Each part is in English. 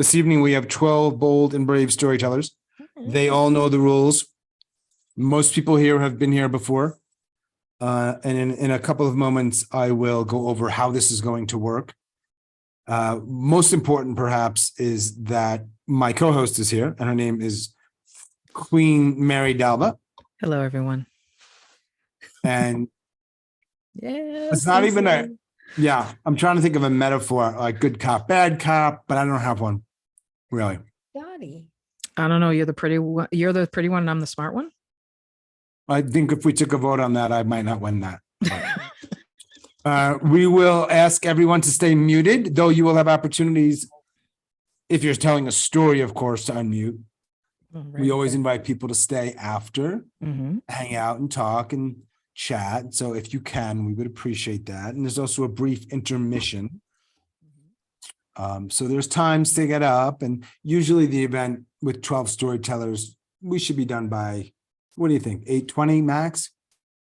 This evening, we have 12 bold and brave storytellers. They all know the rules. Most people here have been here before. And in a couple of moments, I will go over how this is going to work. Most important, perhaps, is that my co-host is here, and her name is Queen Mary Dalba. Hello, everyone. And yeah, it's not even a, yeah, I'm trying to think of a metaphor, like good cop, bad cop, but I don't have one, really. Dottie. I don't know. You're the pretty one. You're the pretty one, and I'm the smart one. I think if we took a vote on that, I might not win that. We will ask everyone to stay muted, though you will have opportunities, if you're telling a story, of course, to unmute. Right. We always invite people to stay after, Mm-hmm. hang out and talk and chat. So if you can, we would appreciate that. And there's also a brief intermission. So there's times to get up, and usually the event with 12 storytellers, we should be done by, what do you think, 8:20 max?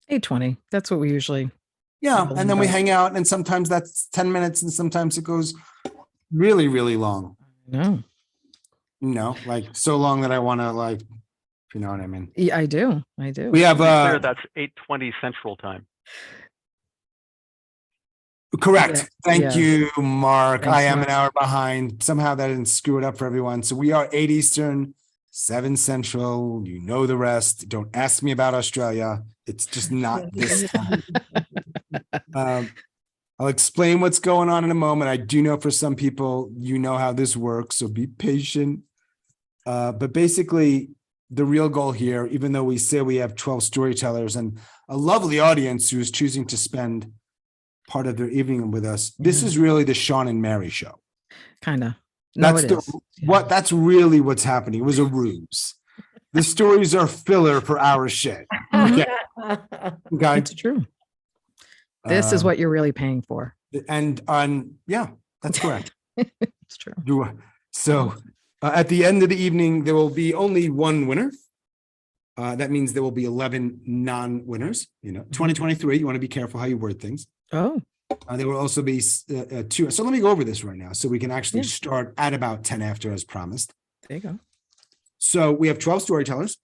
8:20. That's what we usually. Yeah, and then we hang out, and sometimes that's 10 minutes, and sometimes it goes really, really long. No. Like so long that I want to, like, if you know what I mean. Yeah, I do. We have that's 8:20 Central Time. correct. Yeah. Thank Yeah. you, Mark. Thanks, I am Mark. an hour behind. Somehow that didn't screw it up for everyone. So we are 8 Eastern, 7 Central. You know the rest. Don't ask me about Australia. It's just not this time. I'll explain what's going on in a moment. I do know for some people, you know how this works, so be patient. But basically, the real goal here, even though we say we have 12 storytellers and a lovely audience who is choosing to spend part of their evening with us, this is really the Sean and Mary show. Kind of. No, That's it the is. what. That's really what's happening. It was a ruse. The stories are filler for our shit. Okay. Okay. It's true. This is what you're really paying for. And yeah, that's correct. It's true. So at the end of the evening, there will be only one winner. That means there will be 11 non-winners. 2023, you want to be careful how you word things. Oh, There will also be two. So let me go over this right now so we can actually Yeah. start at about 10 after as promised. there you go. So we have 12 storytellers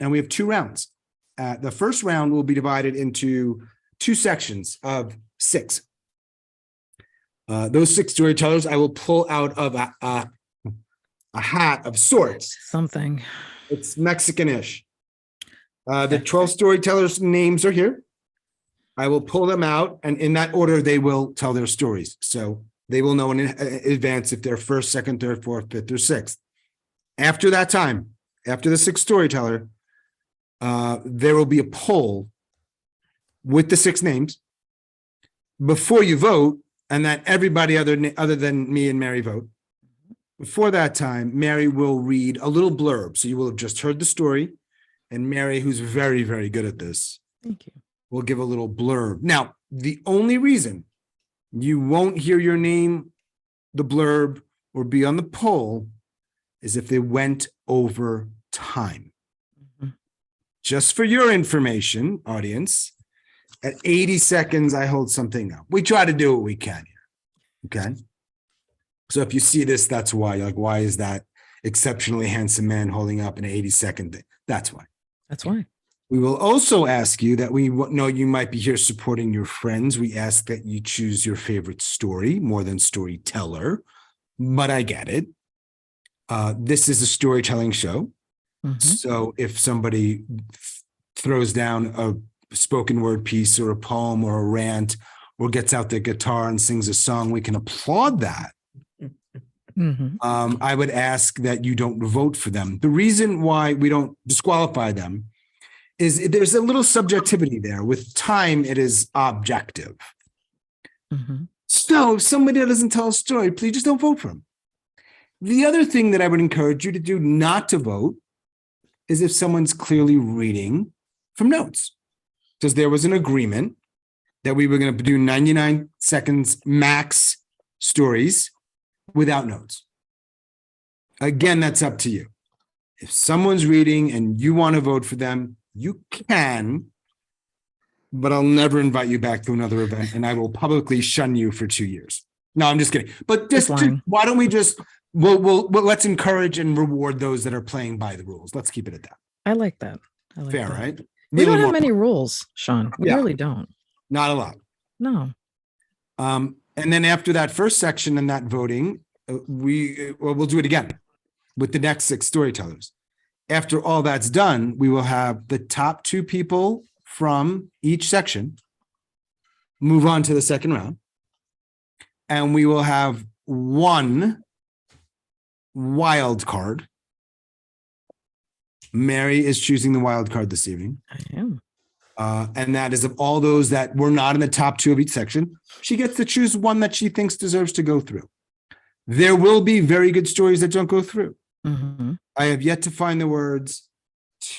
and we have 2 rounds. The first round will be divided into 2 sections of 6. Those 6 storytellers I will pull out of a hat of sorts. Something. It's Mexican-ish. The 12 storytellers' names are here. I will pull them out, and in that order, they will tell their stories. So they will know in advance if they're first, second, third, fourth, fifth, or sixth. After that time, after the 6th storyteller, there will be a poll with the 6 names before you vote, and that everybody other than me and Mary vote. Before that time, Mary will read a little blurb. So you will have just heard the story, and Mary, who's very, very good at this, Thank you. will give a little blurb. Now, the only reason you won't hear your name, the blurb, or be on the poll is if they went over time. Mhm. Just for your information, audience, at 80 seconds, I hold something up. We try to do what we can here. Okay. So if you see this, that's why. Like, why is that exceptionally handsome man holding up an 80-second thing? That's why. That's why. We will also ask you that we know you might be here supporting your friends. We ask that you choose your favorite story more than storyteller, but I get it. This is a storytelling show. Mhm. So if somebody throws down a spoken word piece or a poem or a rant or gets out their guitar and sings a song, we can applaud that. Mhm. I would ask that you don't vote for them. The reason why we don't disqualify them is there's a little subjectivity there. With time, it is objective. Mhm. So if somebody that doesn't tell a story, please just don't vote for them. The other thing that I would encourage you to do not to vote is if someone's clearly reading from notes. Because there was an agreement that we were going to do 99 seconds max stories without notes. Again, that's up to you. If someone's reading and you want to vote for them, you can, but I'll never invite you back to another event and I will publicly shun you for 2 years. No, I'm just kidding. But just lying. why don't we just let's encourage and reward those that are playing by the rules. Let's keep it at that. I like that. I like Fair, that. right? We don't Really have many rules, Sean. We Yeah. really don't. Not a lot. No. And then after that first section and that voting, we'll do it again with the next 6 storytellers. After all that's done, we will have the top 2 people from each section move on to the second round. And we will have 1 wild card. Mary is choosing the wild card this evening. I am. And that is of all those that were not in the top 2 of each section. She gets to choose one that she thinks deserves to go through. There will be very good stories that don't go through. Mm-hmm. I have yet to find the words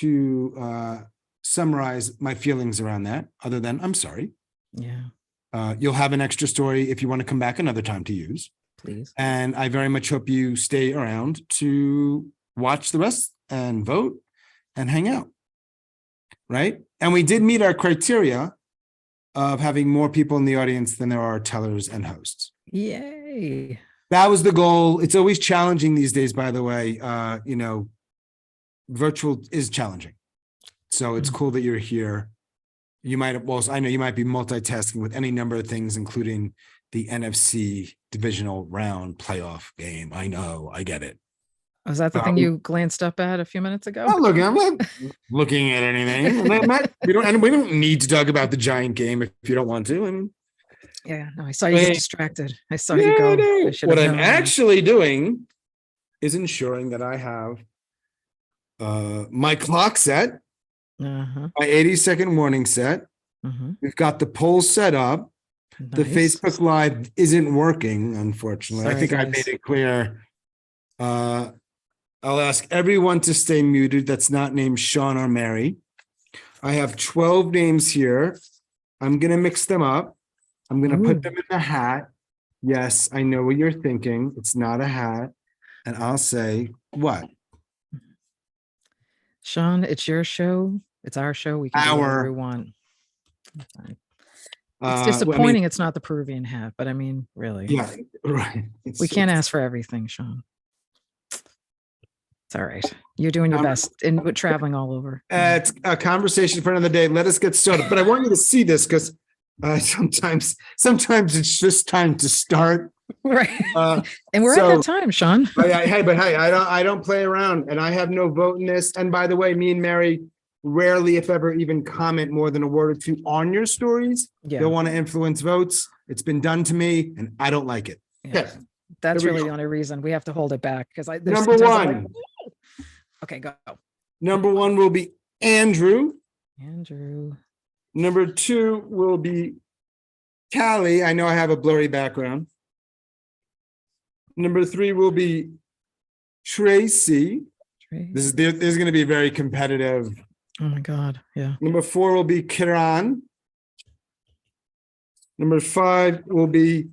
to summarize my feelings around that, other than I'm sorry. Yeah. You'll have an extra story if you want to come back another time to use. Please. And I very much hope you stay around to watch the rest and vote and hang out. Right? And we did meet our criteria of having more people in the audience than there are tellers and hosts. Yay. That was the goal. It's always challenging these days, by the way. Virtual is challenging. So it's cool that you're here. You might, well, I know you might be multitasking with any number of things, including the NFC divisional round playoff game. I know, I get it. Was that the thing you glanced up at a few minutes ago? I'm not looking at anything. We don't need to talk about the Giant game if you don't want to. I mean, yeah, no, I saw you get distracted. I saw you go. No. I should What have I'm known. actually doing is ensuring that I have my clock set, Uh-huh. my 80-second warning set. Uh-huh. We've got the poll set up. The Nice. Facebook Live isn't working, unfortunately. I Sorry, think I guys. made it clear. I'll ask everyone to stay muted that's not named Sean or Mary. I have 12 names here. I'm going to mix them up. I'm going to Ooh. put them in the hat. Yes, I know what you're thinking. It's not a hat. And I'll say, what? Sean, it's your show. It's our show. We can do whatever we want. Fine. It's disappointing it's not the Peruvian hat, but I mean, really. Yeah, right. We can't ask for everything, Sean. It's all right. You're doing your best and traveling all over. It's a conversation for another day. Let us get started. But I want you to see this because sometimes it's just time to start. Right. And we're at that time, Sean. I don't play around, and I have no vote in this. And by the way, me and Mary rarely, if ever, even comment more than a word or two on your stories. Yeah. They'll want to influence votes. It's been done to me, and I don't like it. Yeah. Okay. That's Here we really go. the only reason we have to hold it back because Number one. Okay, go. Number 1 will be Andrew. Andrew. Number 2 will be Cali. I know I have a blurry background. Number 3 will be Tracey. This is going to be very competitive. Oh my God. Yeah. Number 4 will be Kiran. Number 5 will be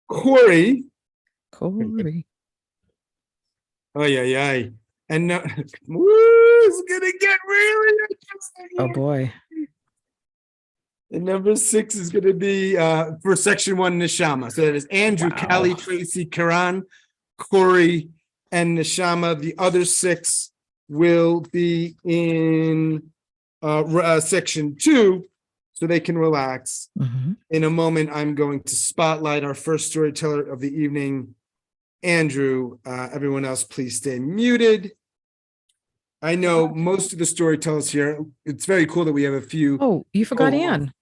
Kory. Kory. Oh, yeah. And no, it's going to get really interesting. Oh boy. And number 6 is going to be for section 1, Neshama. So that is Andrew, Wow. Cali, Tracey, Kiran, Kory, and Neshama. The other 6 will be in section 2, so they can relax. Mhm. In a moment, I'm going to spotlight our first storyteller of the evening, Andrew. Everyone else, please stay muted. I know most of the storytellers here. It's very cool that we have a few. Oh, you forgot Oh. Anne.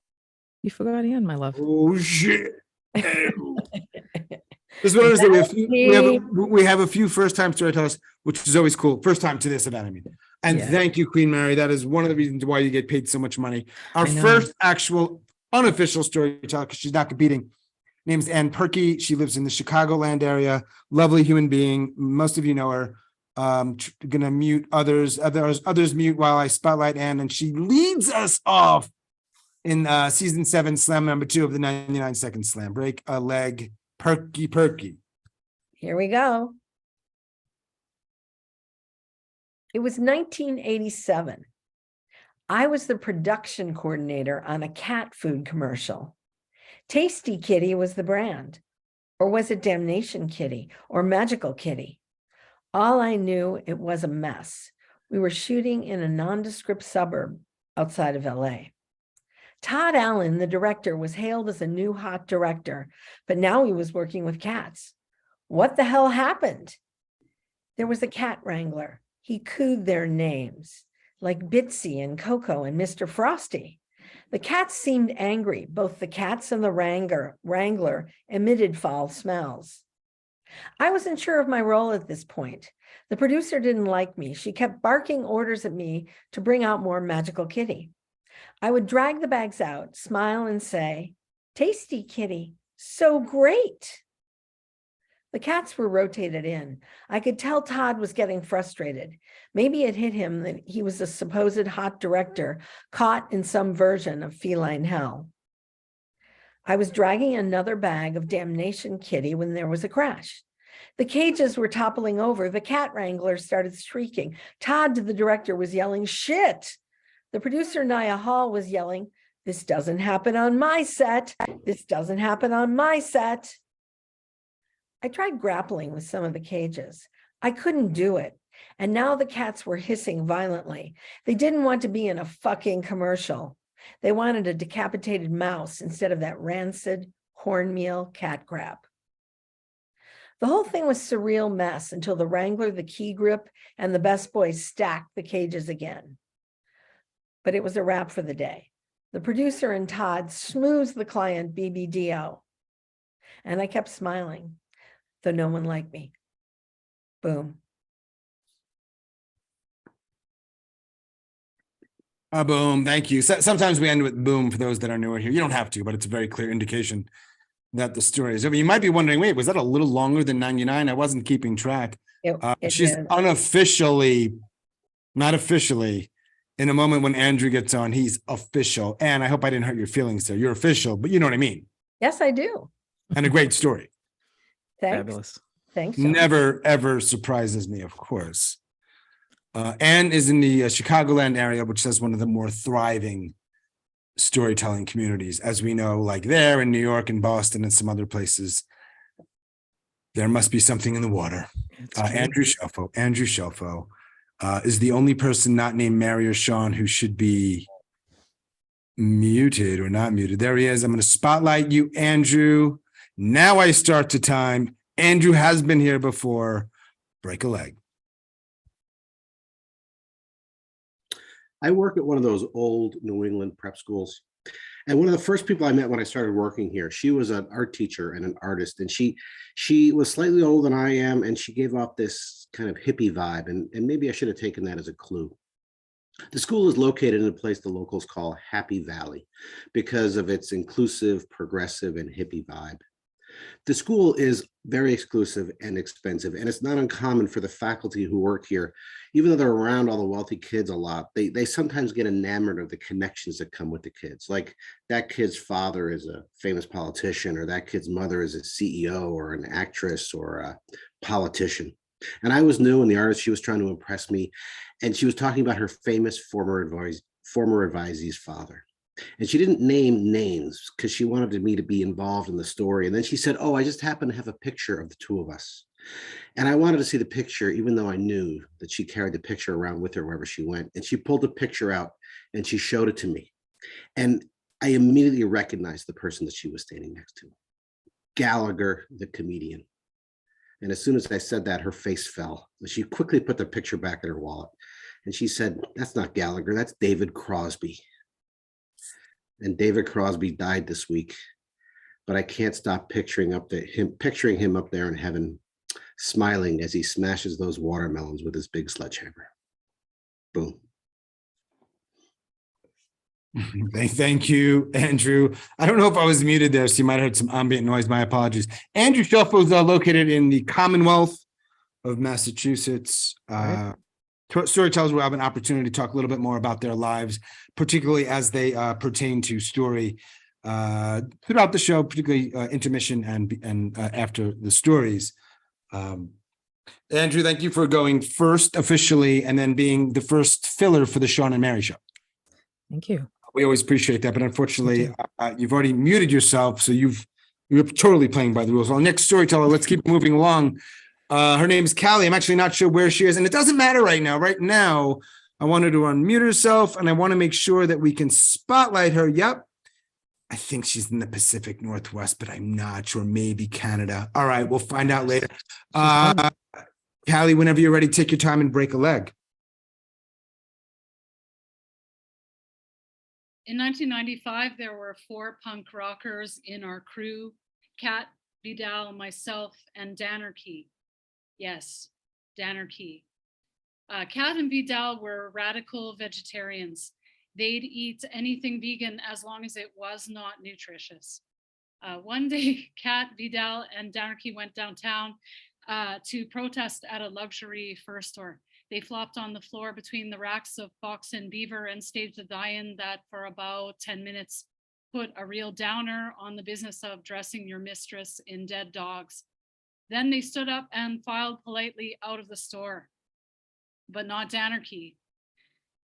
You forgot Anne, my love. Oh shit! This one is that we have a few first-time storytellers, which is always cool. First time to this event, I mean. And Yeah. thank you, Queen Mary. That is one of the reasons why you get paid so much money. Our I know. first actual unofficial storyteller, because she's not competing, name's Anne Purky. She lives in the Chicagoland area. Lovely human being. Most of you know her. Gonna mute others mute while I spotlight Anne, and she leads us off in season 7, slam number 2 of the 99-second slam. Break a leg, Purky. Here we go. It was 1987. I was the production coordinator on a cat food commercial. Tasty Kitty was the brand. Or was it Damnation Kitty or Magical Kitty? All I knew, it was a mess. We were shooting in a nondescript suburb outside of LA. Todd Allen, the director, was hailed as a new hot director, but now he was working with cats. What the hell happened? There was a cat wrangler. He cooed their names, like Bitsy and Coco and Mr. Frosty. The cats seemed angry. Both the cats and the wrangler emitted foul smells. I wasn't sure of my role at this point. The producer didn't like me. She kept barking orders at me to bring out more Magical Kitty. I would drag the bags out, smile, and say, "Tasty kitty, so great." The cats were rotated in. I could tell Todd was getting frustrated. Maybe it hit him that he was a supposed hot director caught in some version of feline hell. I was dragging another bag of Damnation Kitty when there was a crash. The cages were toppling over. The cat wrangler started shrieking. Todd, the director, was yelling, "Shit!" The producer, Nia Hall, was yelling, "This doesn't happen on my set. This doesn't happen on my set." I tried grappling with some of the cages. I couldn't do it. And now the cats were hissing violently. They didn't want to be in a fucking commercial. They wanted a decapitated mouse instead of that rancid cornmeal cat crap. The whole thing was a surreal mess until the wrangler, the key grip, and the best boys stacked the cages again. But it was a wrap for the day. The producer and Todd smoothed the client BBDO. And I kept smiling, though no one liked me. Boom. Boom. Thank you. Sometimes we end with boom for those that are newer here. You don't have to, but it's a very clear indication that the story is over. You might be wondering, wait, was that a little longer than 99? I wasn't keeping track. She's unofficially, not officially, in a moment when Andrew gets on, he's official. And I hope I didn't hurt your feelings there. You're official, but you know what I mean. Yes, I do. And a great story. Thanks. Fabulous. Thanks. John. Never, ever surprises me, of course. Anne is in the Chicagoland area, which is one of the more thriving storytelling communities. As we know, like there in New York and Boston and some other places, there must be something in the water. Andrew Shelffo is the only person not named Mary or Sean who should be muted or not muted. There he is. I'm going to spotlight you, Andrew. Now I start the time. Andrew has been here before. Break a leg. I work at one of those old New England prep schools. And one of the first people I met when I started working here, she was an art teacher and an artist. And she was slightly older than I am. And she gave off this kind of hippie vibe. And maybe I should have taken that as a clue. The school is located in a place the locals call Happy Valley because of its inclusive, progressive, and hippie vibe. The school is very exclusive and expensive, and it's not uncommon for the faculty who work here, even though they're around all the wealthy kids a lot, they sometimes get enamored of the connections that come with the kids. Like that kid's father is a famous politician, or that kid's mother is a CEO or an actress or a politician. And I was new, and the artist, she was trying to impress me, and she was talking about her famous former advisee's father. And she didn't name names because she wanted me to be involved in the story. And then she said, "Oh, I just happen to have a picture of the two of us." And I wanted to see the picture, even though I knew that she carried the picture around with her wherever she went. And she pulled the picture out and she showed it to me. And I immediately recognized the person that she was standing next to. Gallagher, the comedian. And as soon as I said that, her face fell. She quickly put the picture back in her wallet. And she said, "That's not Gallagher, that's David Crosby." And David Crosby died this week, but I can't stop picturing him up there in heaven, smiling as he smashes those watermelons with his big sledgehammer. Boom. Thank you, Andrew. I don't know if I was muted there, so you might have heard some ambient noise. My apologies. Andrew Shelffo is located in the Commonwealth of Massachusetts. Right. Storytellers will have an opportunity to talk a little bit more about their lives, particularly as they pertain to story throughout the show, particularly intermission and after the stories. Andrew, thank you for going first officially and then being the first filler for the Sean and Mary show. Thank you. We always appreciate that, but unfortunately, you've already muted yourself, so you've You're totally playing by the rules. Well, next storyteller, let's keep moving along. Her name is Cali. I'm actually not sure where she is, and it doesn't matter right now. Right now, I want her to unmute herself, and I want to make sure that we can spotlight her. Yep. I think she's in the Pacific Northwest, but I'm not sure. Maybe Canada. All right, we'll find out later. Cali, whenever you're ready, take your time and break a leg. In 1995, there were 4 punk rockers in our crew: Kat, Vidal, myself, and Danarchy. Yes, Danarchy. Kat and Vidal were radical vegetarians. They'd eat anything vegan as long as it was not nutritious. One day, Kat, Vidal, and Danarchy went downtown to protest at a luxury fur store. They flopped on the floor between the racks of fox and beaver and staged a die-in that for about 10 minutes put a real downer on the business of dressing your mistress in dead dogs. Then they stood up and filed politely out of the store, but not Danarchy.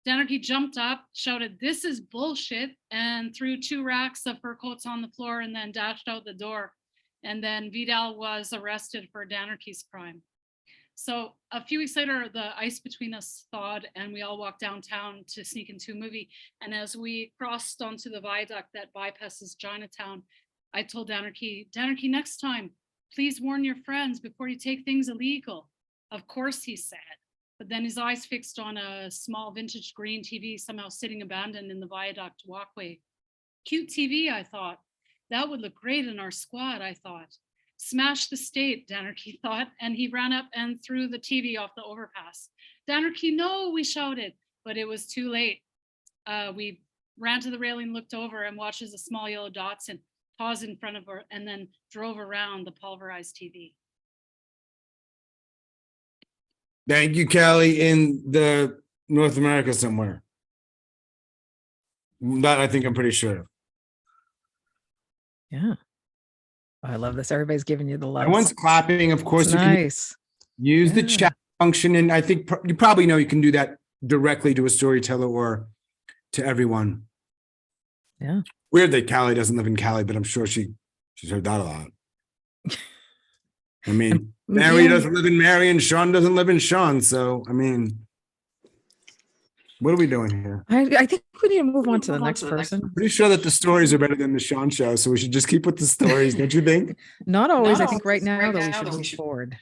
Danarchy jumped up, shouted, "This is bullshit," and threw 2 racks of fur coats on the floor and then dashed out the door. And then Vidal was arrested for Danarchy's crime. So a few weeks later, the ice between us thawed and we all walked downtown to sneak into a movie. And as we crossed onto the viaduct that bypasses Chinatown, I told Danarchy, next time, please warn your friends before you take things illegal. Of course, he said. But then his eyes fixed on a small vintage green TV somehow sitting abandoned in the viaduct walkway. Cute TV, I thought. That would look great in our squad, I thought. Smash the state, Danarchy thought, and he ran up and threw the TV off the overpass. Danarchy, no, we shouted, but it was too late. We ran to the railing, looked over, and watched as a small yellow Datsun paused in front of her and then drove around the pulverized TV. Thank you, Cali, in the North America somewhere. That I think I'm pretty sure. Yeah. I love this. Everybody's giving you the love. Everyone's clapping. Of course, you nice. can use the chat function. And I think you probably know you can do that directly to a storyteller or to everyone. Yeah. Weird that Cali doesn't live in Cali, but I'm sure she's heard that a lot. I mean, Mary doesn't live in Mary and Sean doesn't live in Sean. So, I mean, what are we doing here? I think we need to move on to the next person. I'm pretty sure that the stories are better than the Sean show, so we should just keep with the stories, don't you think? Not always. I think right now, though, we should move forward.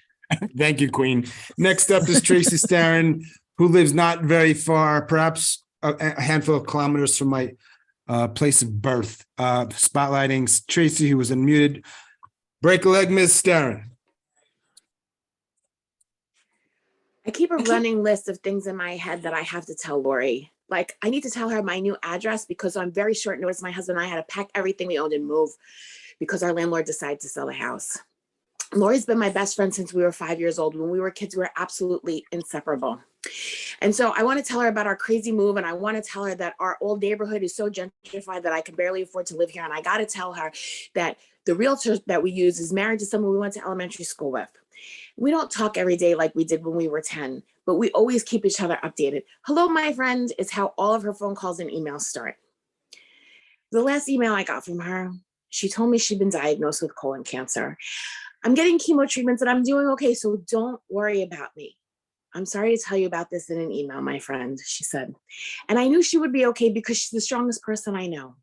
Thank you, Queen. Next up is Tracey Starin, who lives not very far, perhaps a handful of kilometers from my place of birth. Spotlighting Tracey, who was unmuted. Break a leg, Ms. Starin. I keep a running list of things in my head that I have to tell Lori. Like, I need to tell her my new address because on very short notice, my husband and I had to pack everything we owned and move because our landlord decided to sell the house. Lori's been my best friend since we were 5 years old. When we were kids, we were absolutely inseparable. And so I want to tell her about our crazy move. And I want to tell her that our old neighborhood is so gentrified that I can barely afford to live here. And I got to tell her that the realtor that we use is married to someone we went to elementary school with. We don't talk every day like we did when we were 10, but we always keep each other updated. Hello, my friend, is how all of her phone calls and emails start. The last email I got from her, she told me she'd been diagnosed with colon cancer. I'm getting chemo treatments and I'm doing okay, so don't worry about me. I'm sorry to tell you about this in an email, my friend, she said. And I knew she would be okay because she's the strongest person I know.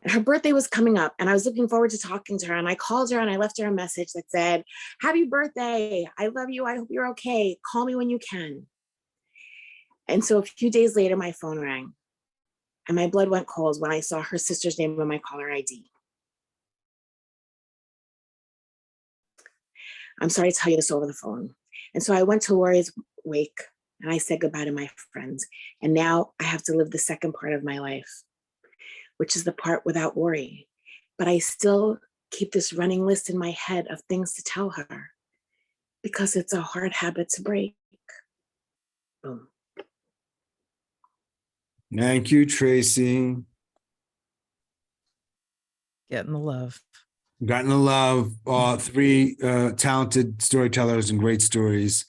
And her birthday was coming up and I was looking forward to talking to her. And I called her and I left her a message that said, happy birthday. I love you. I hope you're okay. Call me when you can. And so a few days later, my phone rang and my blood went cold when I saw her sister's name on my caller ID. I'm sorry to tell you this over the phone. And so I went to Lori's wake and I said goodbye to my friends. And now I have to live the second part of my life, which is the part without Lori. But I still keep this running list in my head of things to tell her because it's a hard habit to break. Boom. Thank you, Tracey. Getting the love. Gotten to love 3 talented storytellers and great stories.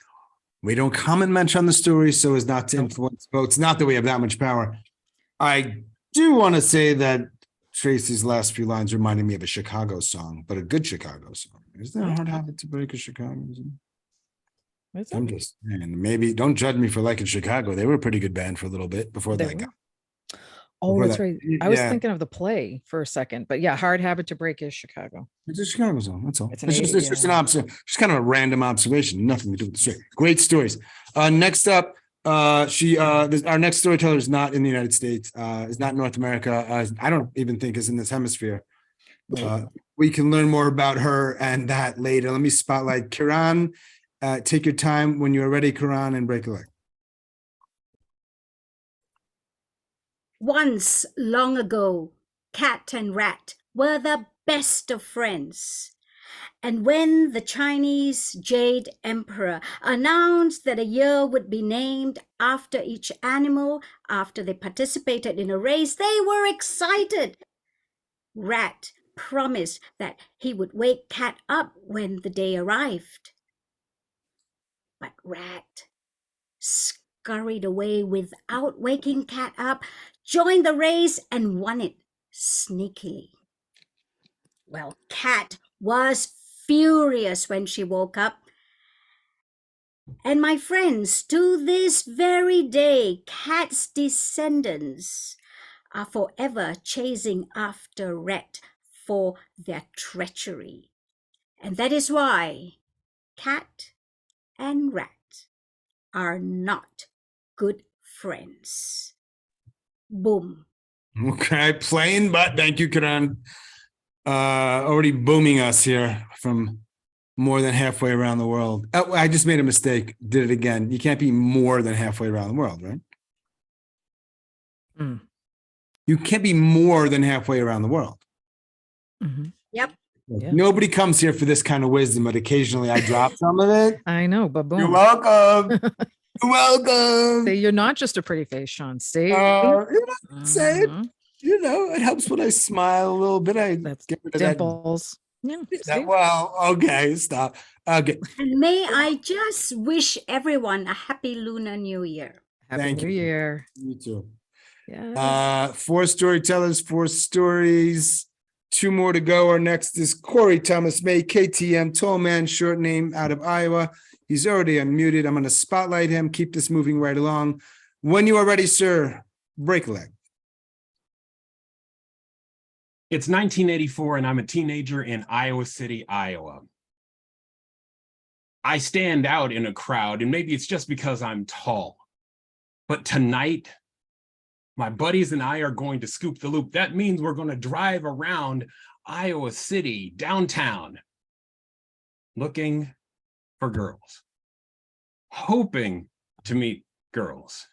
We don't comment much on the stories so as not to influence votes. Not that we have that much power. I do want to say that Tracey's last few lines reminded me of a Chicago song, but a good Chicago song. Isn't it a hard habit to break a Chicago song? Is I'm it? just saying, maybe don't judge me for liking Chicago. They were a pretty good band for a little bit before They that got. were? Oh, before that's that- right. I was yeah, thinking of the play for a second, but yeah, Hard Habit to Break is Chicago. it's a Chicago song. That's all. It's It's, an just, 80, it's just an yeah. just kind of a random observation. Nothing to do with the story. Great stories. Next up, our next storyteller is not in the United States. Is not in North America. I don't even think is in this hemisphere. We can learn more about her and that later. Let me spotlight Kiran. Take your time when you're ready, Kiran, and break a leg. Once, long ago, cat and rat were the best of friends. And when the Chinese Jade Emperor announced that a year would be named after each animal after they participated in a race, they were excited. Rat promised that he would wake Cat up when the day arrived. But Rat scurried away without waking Cat up, joined the race and won it sneakily. Well, Cat was furious when she woke up. And my friends, to this very day, Cat's descendants are forever chasing after Rat for their treachery. And that is why Cat and Rat are not good friends. Boom. Okay, plain, but thank you, Kiran. Already booming us here from more than halfway around the world. Oh, I just made a mistake. Did it again. You can't be more than halfway around the world, right? Mm. You can't be more than halfway around the world. Mhm. Yep. Yeah. Nobody comes here for this kind of wisdom, but occasionally I drop some of it. I know, but boom. You're welcome. You're welcome. See, you're not just a pretty face, Sean. See? Say it. Mhm. You know, it helps when I smile a little bit. I That's get rid of that. dimples. Yeah. see? Well, okay, stop. Okay. And may I just wish everyone a happy Lunar New Year. Happy Thank New you. Year. You too. Yeah. 4 storytellers, 4 stories. 2 more to go. Our next is Kory Thomas May, KTM, tall man, short name, out of Iowa. He's already unmuted. I'm going to spotlight him. Keep this moving right along. When you are ready, sir, break a leg. It's 1984 and I'm a teenager in Iowa City, Iowa. I stand out in a crowd, and maybe it's just because I'm tall. But tonight, my buddies and I are going to scoop the loop. That means we're going to drive around Iowa City, downtown, looking for girls, hoping to meet girls,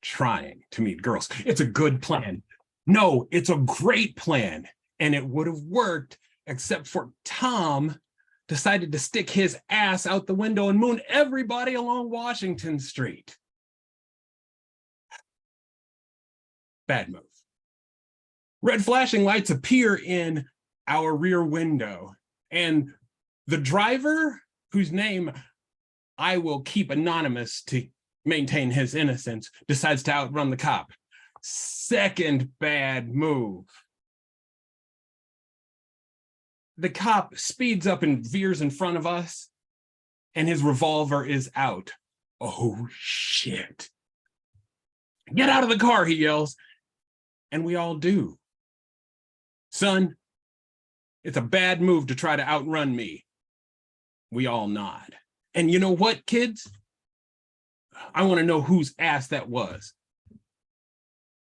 trying to meet girls. It's a good plan. No, it's a great plan. And it would have worked, except for Tom decided to stick his ass out the window and moon everybody along Washington Street. Bad move. Red flashing lights appear in our rear window, and the driver, whose name I will keep anonymous to maintain his innocence, decides to outrun the cop. Second bad move. The cop speeds up and veers in front of us, and his revolver is out. Oh, shit. Get out of the car, he yells. And we all do. Son, it's a bad move to try to outrun me. We all nod. And you know what, kids? I want to know whose ass that was.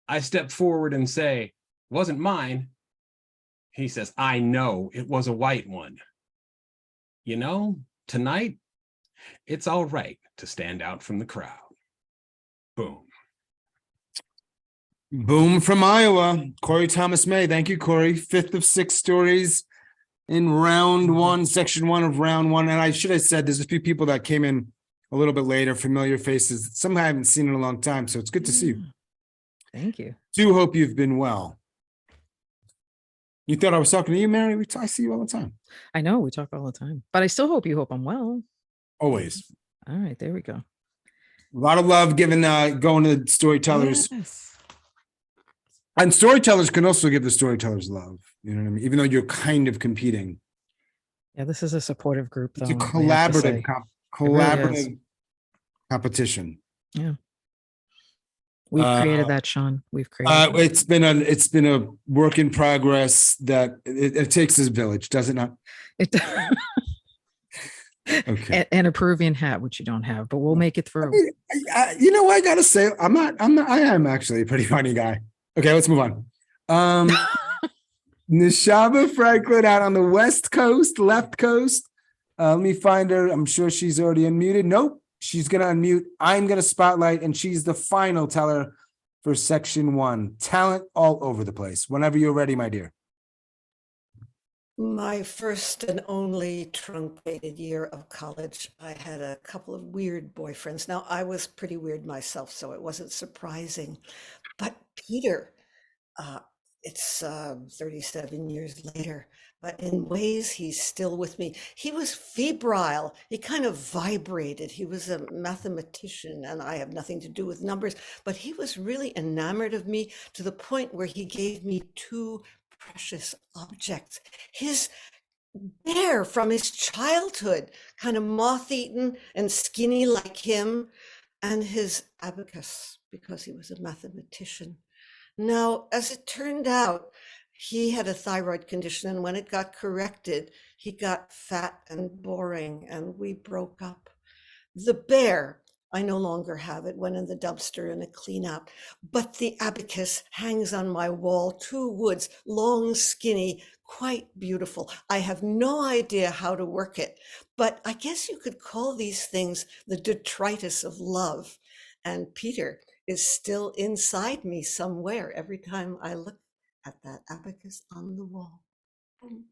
I step forward and say, wasn't mine. He says, I know it was a white one. You know, tonight, it's all right to stand out from the crowd. Boom. Boom from Iowa. Kory Thomas May. Thank you, Kory. 5th of 6 stories in round 1, section 1 of round 1. And I should have said there's a few people that came in a little bit later, familiar faces. Some I haven't seen in a long time, so it's good to see you. Thank you. Do hope you've been well. You thought I was talking to you, Mary? I see you all the time. I know we talk all the time, but I still hope I'm well. Always. All right, there we go. A lot of love given going to storytellers. Yes. And storytellers can also give the storytellers love. You know what I mean? Even though you're kind of competing. Yeah, this is a supportive group, though. It's a I have to collaborative, say. collaborative competition. Yeah. We've created that, Sean. We've created that. It's been a work in progress that it takes this village, does it not? It Okay. and a Peruvian hat, which you don't have, but we'll make it through. You know, I gotta say, I am actually a pretty funny guy. Okay, let's move on. Neshama Franklin out on the west coast, left coast. Let me find her. I'm sure she's already unmuted. Nope, she's gonna unmute. I'm gonna spotlight, and she's the final teller for section 1. Talent all over the place. Whenever you're ready, my dear. My first and only truncated year of college, I had a couple of weird boyfriends. Now, I was pretty weird myself, so it wasn't surprising. But Peter, it's 37 years later, but in ways he's still with me. He was febrile. He kind of vibrated. He was a mathematician, and I have nothing to do with numbers, but he was really enamored of me to the point where he gave me 2 precious objects. His bear from his childhood, kind of moth-eaten and skinny like him, and his abacus, because he was a mathematician. Now, as it turned out, he had a thyroid condition, and when it got corrected, he got fat and boring, and we broke up. The bear, I no longer have it, went in the dumpster in a clean out, but the abacus hangs on my wall, 2 woods, long, skinny, quite beautiful. I have no idea how to work it, but I guess you could call these things the detritus of love. And Peter is still inside me somewhere every time I look at that abacus on the wall. Boom.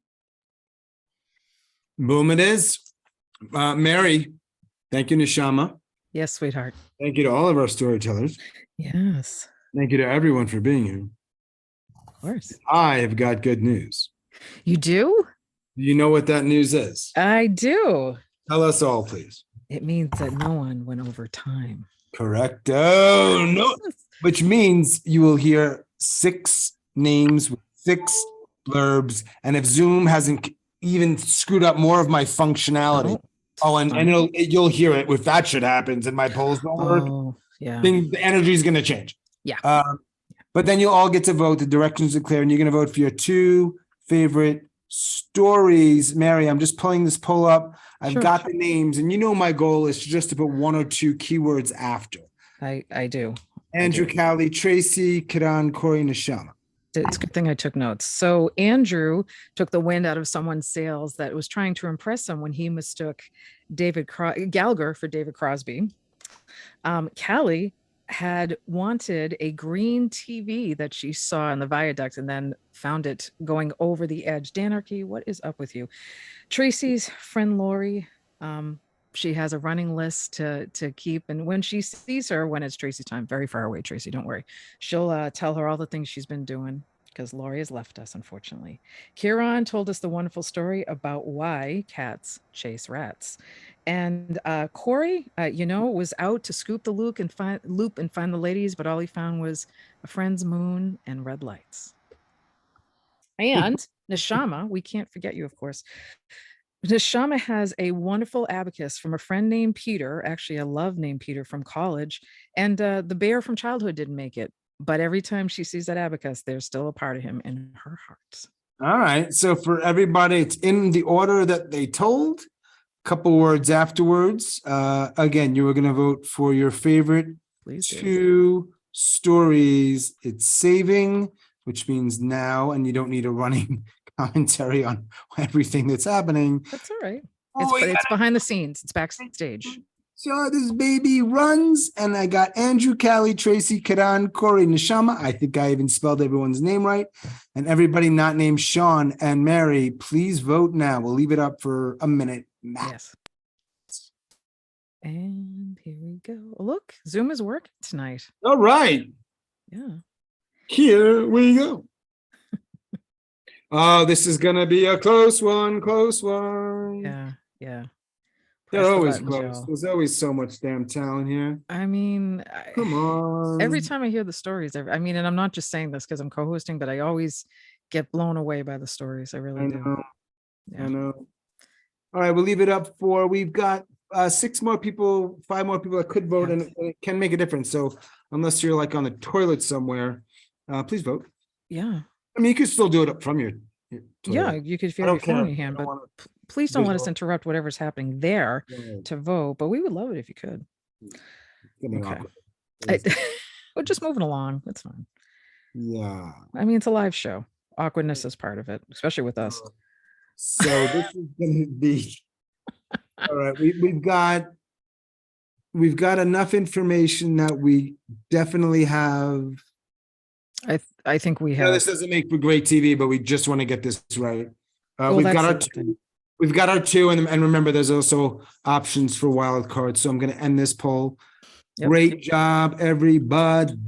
Boom it is. Mary, thank you, Neshama. Yes, sweetheart. Thank you to all of our storytellers. Yes, Thank you to everyone for being here. of course. I have got good news. You do? You know what that news is? I do. Tell us all, please. It means that no one went over time. Correct. Oh, no. Which means you will hear 6 names with 6 blurbs. And if Zoom hasn't even screwed up more of my functionality, and you'll hear it if that shit happens and my polls don't work. Oh, yeah. Then the energy is going to change. Yeah. But then you'll all get to vote. The directions are clear, and you're going to vote for your 2 favorite stories. Mary, I'm just pulling this poll up. I've got the names, and you know my goal is just to put 1 or 2 keywords after. I do. Andrew, Cali, Tracey, Kiran, Kory, Neshama. It's a good thing I took notes. So Andrew took the wind out of someone's sails that was trying to impress him when he mistook Gallagher for David Crosby. Cali had wanted a green TV that she saw in the viaduct and then found it going over the edge. Danarchy, what is up with you? Tracey's friend Lori, she has a running list to keep, and when she sees her, when it's Tracey's time, very far away, Tracey, don't worry, she'll tell her all the things she's been doing, because Lori has left us, unfortunately. Kiran told us the wonderful story about why cats chase rats. And Kory, was out to scoop the loop and find the ladies, but all he found was a friend's moon and red lights. And Neshama, we can't forget you, of course. Neshama has a wonderful abacus from a friend named Peter, actually a love named Peter from college, and the bear from childhood didn't make it. But every time she sees that abacus, there's still a part of him in her heart. All right. So for everybody, it's in the order that they told. Couple words afterwards. Again, you were going to vote for your favorite 2 stories. It's saving, which means now, and you don't need a running commentary on everything that's happening. That's all right. It's behind the scenes. It's backstage. So this baby runs, and I got Andrew, Cali, Tracey, Kiran, Kory, Neshama. I think I even spelled everyone's name right. And everybody not named Sean and Mary, please vote now. We'll leave it up for a minute. Yes. And here we go. Look, Zoom is working tonight. All right. Yeah. Here we go. Oh, this is going to be a close one. Yeah. They're Press the always button, close. Jill. There's always so much damn talent here. I mean, Come on. every time I hear the stories, I mean, and I'm not just saying this because I'm co-hosting, but I always get blown away by the stories. I really I do. know. Yeah. I know. All right, we'll leave it up for, we've got 6 more people, 5 more people that could vote, Yeah. and it can make a difference. So unless you're like on the toilet somewhere, please vote. Yeah. I mean, you could still do it up from your Yeah. toilet. You could I feel don't your phone care. in your I hand, don't but wanna- please don't let us visual. interrupt whatever's happening there Right. to vote. But we would love it if you could. Getting Okay. awkward. We're just moving along. That's fine. Yeah. I mean, it's a live show. Awkwardness is part of it, especially with us. So this is gonna be, all right, we've got enough information that we definitely have. I think we I know have. this doesn't make for great TV, but we just want to get this right. Well, We've got that's our the thing. we've got our 2, and remember, there's also options for wild cards. So I'm going to end this poll. Yep. Great job,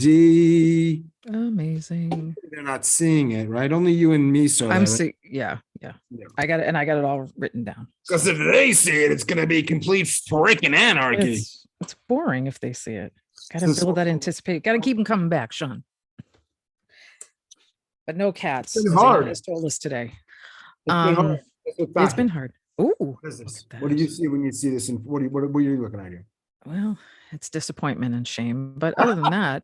everybody. Amazing. They're not seeing it, right? Only you and me saw I'm that. see. Yeah. Yeah. I got it, and I got it all written down. Because if they see it, it's going to be complete freaking anarchy. It's boring if they see it. Got to This is build that so- anticipate. Got to keep them coming back, Sean. But no cats. It's been as Anna hard. has told us today. It's been hard. It's a It's fact. been hard. Ooh. What is this? Look at What do you that. see when you see this? And what are you looking at here? Well, it's disappointment and shame. But other than that,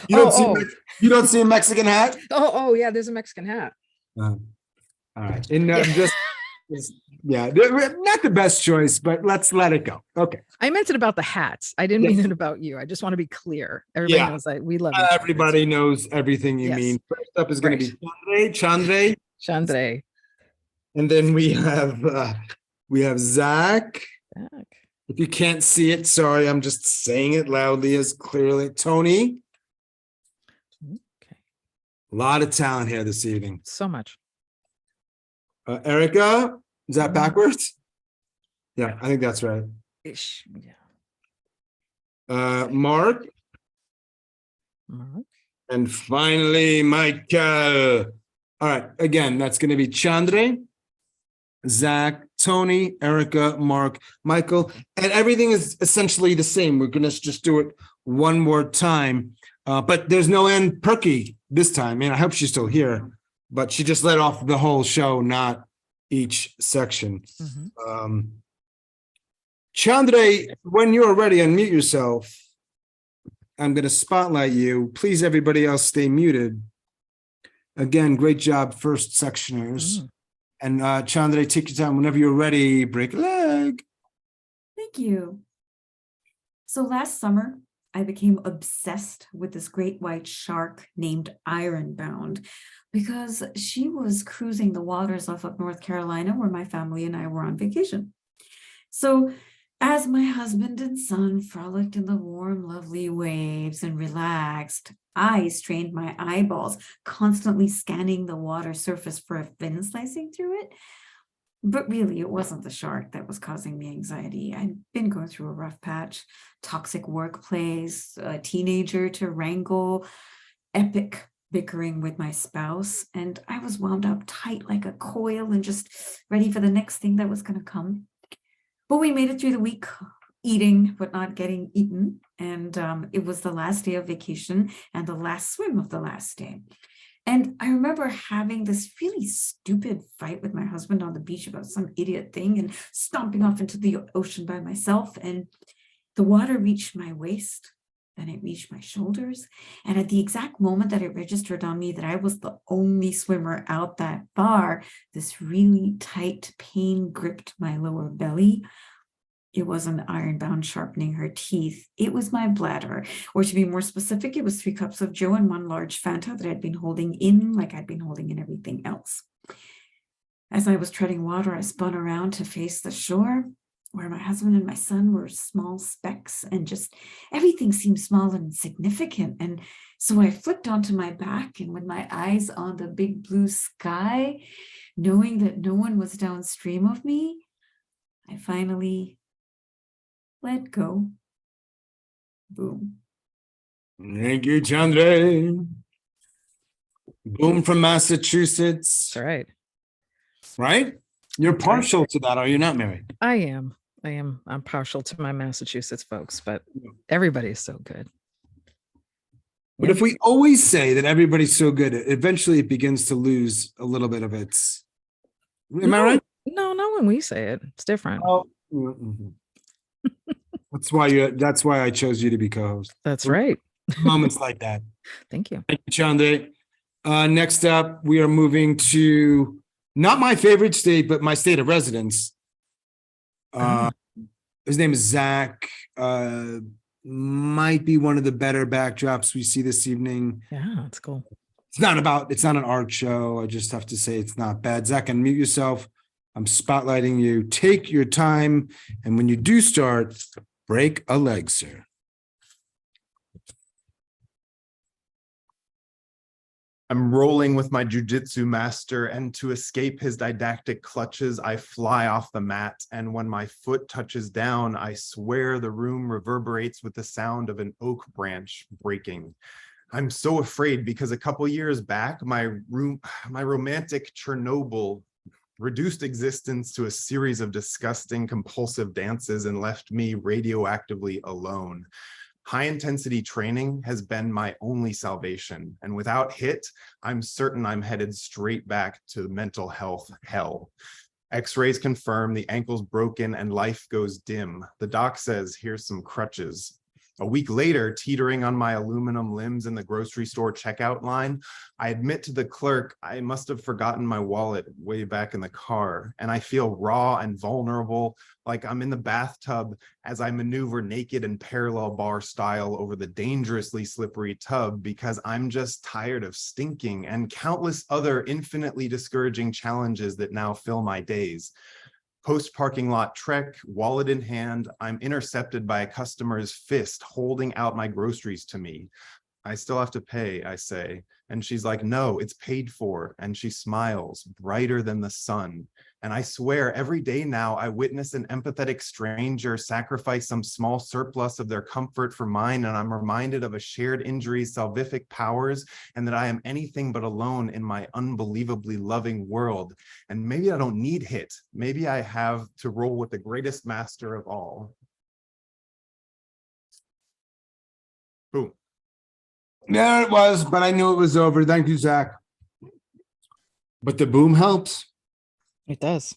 You don't Oh, see oh. you don't see a Mexican hat? oh yeah, there's a Mexican hat. All right. And Yeah. yeah, not the best choice, but let's let it go. Okay. I meant it about the hats. I didn't mean Yes. it about you. I just want to be clear. Everybody Yeah. knows that we love each other. Everybody knows everything you Yes. mean. First up is going to be Chandreyee, Chandreyee. and then we have Zach. Back. If you can't see it, sorry, I'm just saying it loudly as clearly. Tony. Okay. A lot of talent here this evening. So much. Erica, is that backwards? Yeah, I think that's right. Ish. Yeah. Mark, Mark. and finally Michael. All right, again, that's going to be Chandreyee, Zach, Tony, Erica, Mark, Michael, and everything is essentially the same. We're going to just do it one more time, but there's no Anne Purky this time. And I hope she's still here, but she just led off the whole show, not each section. Mhm. Chandreyee, when you're ready, unmute yourself. I'm going to spotlight you. Please, everybody else, stay muted. Again, great job, first sectioners. Mm. And Chandreyee, take your time. Whenever you're ready, break a leg. Thank you. So last summer, I became obsessed with this great white shark named Ironbound because she was cruising the waters off of North Carolina where my family and I were on vacation. So as my husband and son frolicked in the warm, lovely waves and relaxed, I strained my eyeballs, constantly scanning the water surface for a fin slicing through it. But really, it wasn't the shark that was causing me anxiety. I'd been going through a rough patch, toxic workplace, a teenager to wrangle, epic bickering with my spouse, and I was wound up tight like a coil and just ready for the next thing that was going to come. But we made it through the week, eating but not getting eaten, and it was the last day of vacation and the last swim of the last day. And I remember having this really stupid fight with my husband on the beach about some idiot thing and stomping off into the ocean by myself. And the water reached my waist, then it reached my shoulders. And at the exact moment that it registered on me that I was the only swimmer out that far, this really tight pain gripped my lower belly. It wasn't Ironbound sharpening her teeth. It was my bladder. Or to be more specific, it was 3 cups of Joe and 1 large Fanta that I'd been holding in like I'd been holding in everything else. As I was treading water, I spun around to face the shore where my husband and my son were small specks and just everything seemed small and insignificant. And so I flipped onto my back and with my eyes on the big blue sky, knowing that no one was downstream of me, I finally let go. Boom. Thank you, Chandreyee. Boom from Massachusetts. That's right. Right? You're partial to that, are you not, Mary? I am. I'm partial to my Massachusetts folks, but everybody's so good. But if we always say that everybody's so good, eventually it begins to lose a little bit of its. Am I right? No, not when we say it. It's different. Oh, mhm. That's why I chose you to be co-host. That's right. Moments like that. Thank you. Thank you, Chandreyee. Next up, we are moving to not my favorite state, but my state of residence. His name is Zach. Might be one of the better backdrops we see this evening. Yeah, that's cool. It's not an art show. I just have to say it's not bad. Zach, unmute yourself. I'm spotlighting you. Take your time. And when you do start, break a leg, sir. I'm rolling with my jujitsu master, and to escape his didactic clutches, I fly off the mat. And when my foot touches down, I swear the room reverberates with the sound of an oak branch breaking. I'm so afraid because a couple years back, my romantic Chernobyl reduced existence to a series of disgusting compulsive dances and left me radioactively alone. High-intensity training has been my only salvation, and without HIIT, I'm certain I'm headed straight back to mental health hell. X-rays confirm the ankle's broken and life goes dim. The doc says, here's some crutches. A week later, teetering on my aluminum limbs in the grocery store checkout line, I admit to the clerk I must have forgotten my wallet way back in the car, and I feel raw and vulnerable, like I'm in the bathtub as I maneuver naked and parallel bar style over the dangerously slippery tub because I'm just tired of stinking and countless other infinitely discouraging challenges that now fill my days. Post-parking lot trek, wallet in hand, I'm intercepted by a customer's fist holding out my groceries to me. I still have to pay, I say. And she's like, no, it's paid for. And she smiles, brighter than the sun. And I swear every day now I witness an empathetic stranger sacrifice some small surplus of their comfort for mine. And I'm reminded of a shared injury's salvific powers and that I am anything but alone in my unbelievably loving world. And maybe I don't need HIIT. Maybe I have to roll with the greatest master of all. Boom. There it was, but I knew it was over. Thank you, Zach. But the boom helps. It does.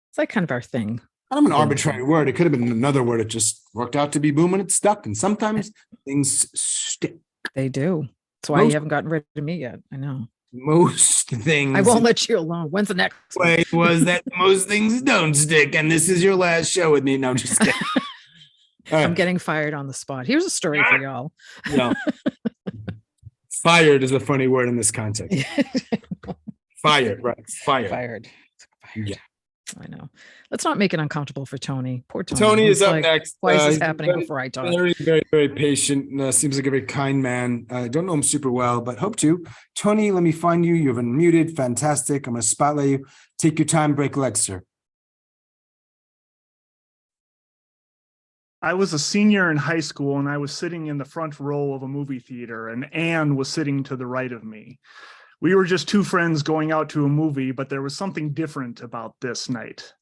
It's like kind of our thing. I'm an arbitrary word. It could have been another word. It just worked out to be boom and it stuck. And sometimes things stick. They do. That's why you haven't gotten rid of me yet. I know. Most things. I won't let you alone. When's the next way was that most things don't stick. And this is your last show with me. No, I'm just kidding. I'm getting fired on the spot. Here's a story for y'all. No. Fired is a funny word in this context. Fired, right? Fired. Yeah, I know. Let's not make it uncomfortable for Tony. Poor Tony. Tony is up next. Why is this happening before I talk? Very, very, very patient. Seems like a very kind man. I don't know him super well, but hope to. Tony, let me find you. You've unmuted. Fantastic. I'm going to spotlight you. Take your time. Break legs, sir. I was a senior in high school and I was sitting in the front row of a movie theater and Anne was sitting to the right of me. We were just two friends going out to a movie, but there was something different about this night.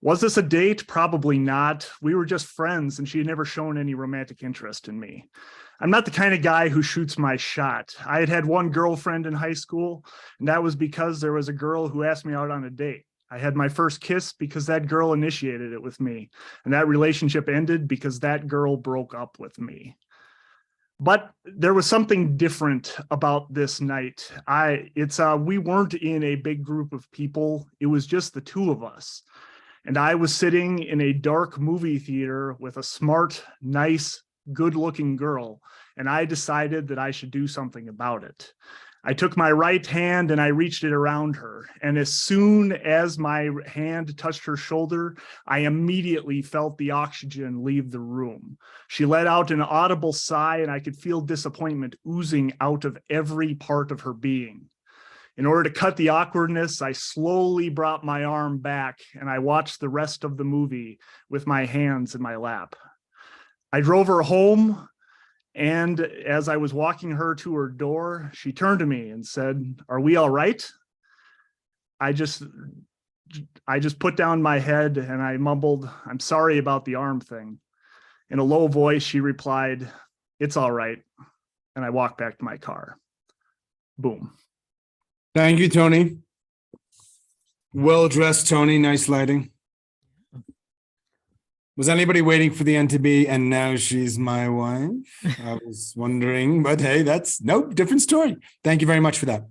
Was this a date? Probably not. We were just friends and she had never shown any romantic interest in me. I'm not the kind of guy who shoots my shot. I had had one girlfriend in high school and that was because there was a girl who asked me out on a date. I had my first kiss because that girl initiated it with me. And that relationship ended because that girl broke up with me. But there was something different about this night. We weren't in a big group of people. It was just the two of us. And I was sitting in a dark movie theater with a smart, nice, good-looking girl. And I decided that I should do something about it. I took my right hand and I reached it around her. And as soon as my hand touched her shoulder, I immediately felt the oxygen leave the room. She let out an audible sigh and I could feel disappointment oozing out of every part of her being. In order to cut the awkwardness, I slowly brought my arm back and I watched the rest of the movie with my hands in my lap. I drove her home. And as I was walking her to her door, she turned to me and said, "Are we all right?" I just I just put down my head and I mumbled, "I'm sorry about the arm thing." In a low voice, she replied, "It's all right." And I walked back to my car. Boom. Thank you, Tony. Well dressed, Tony. Nice lighting. Was anybody waiting for the end to be, "And now she's my wife"? I was wondering, but hey, nope, different story. Thank you very much for that.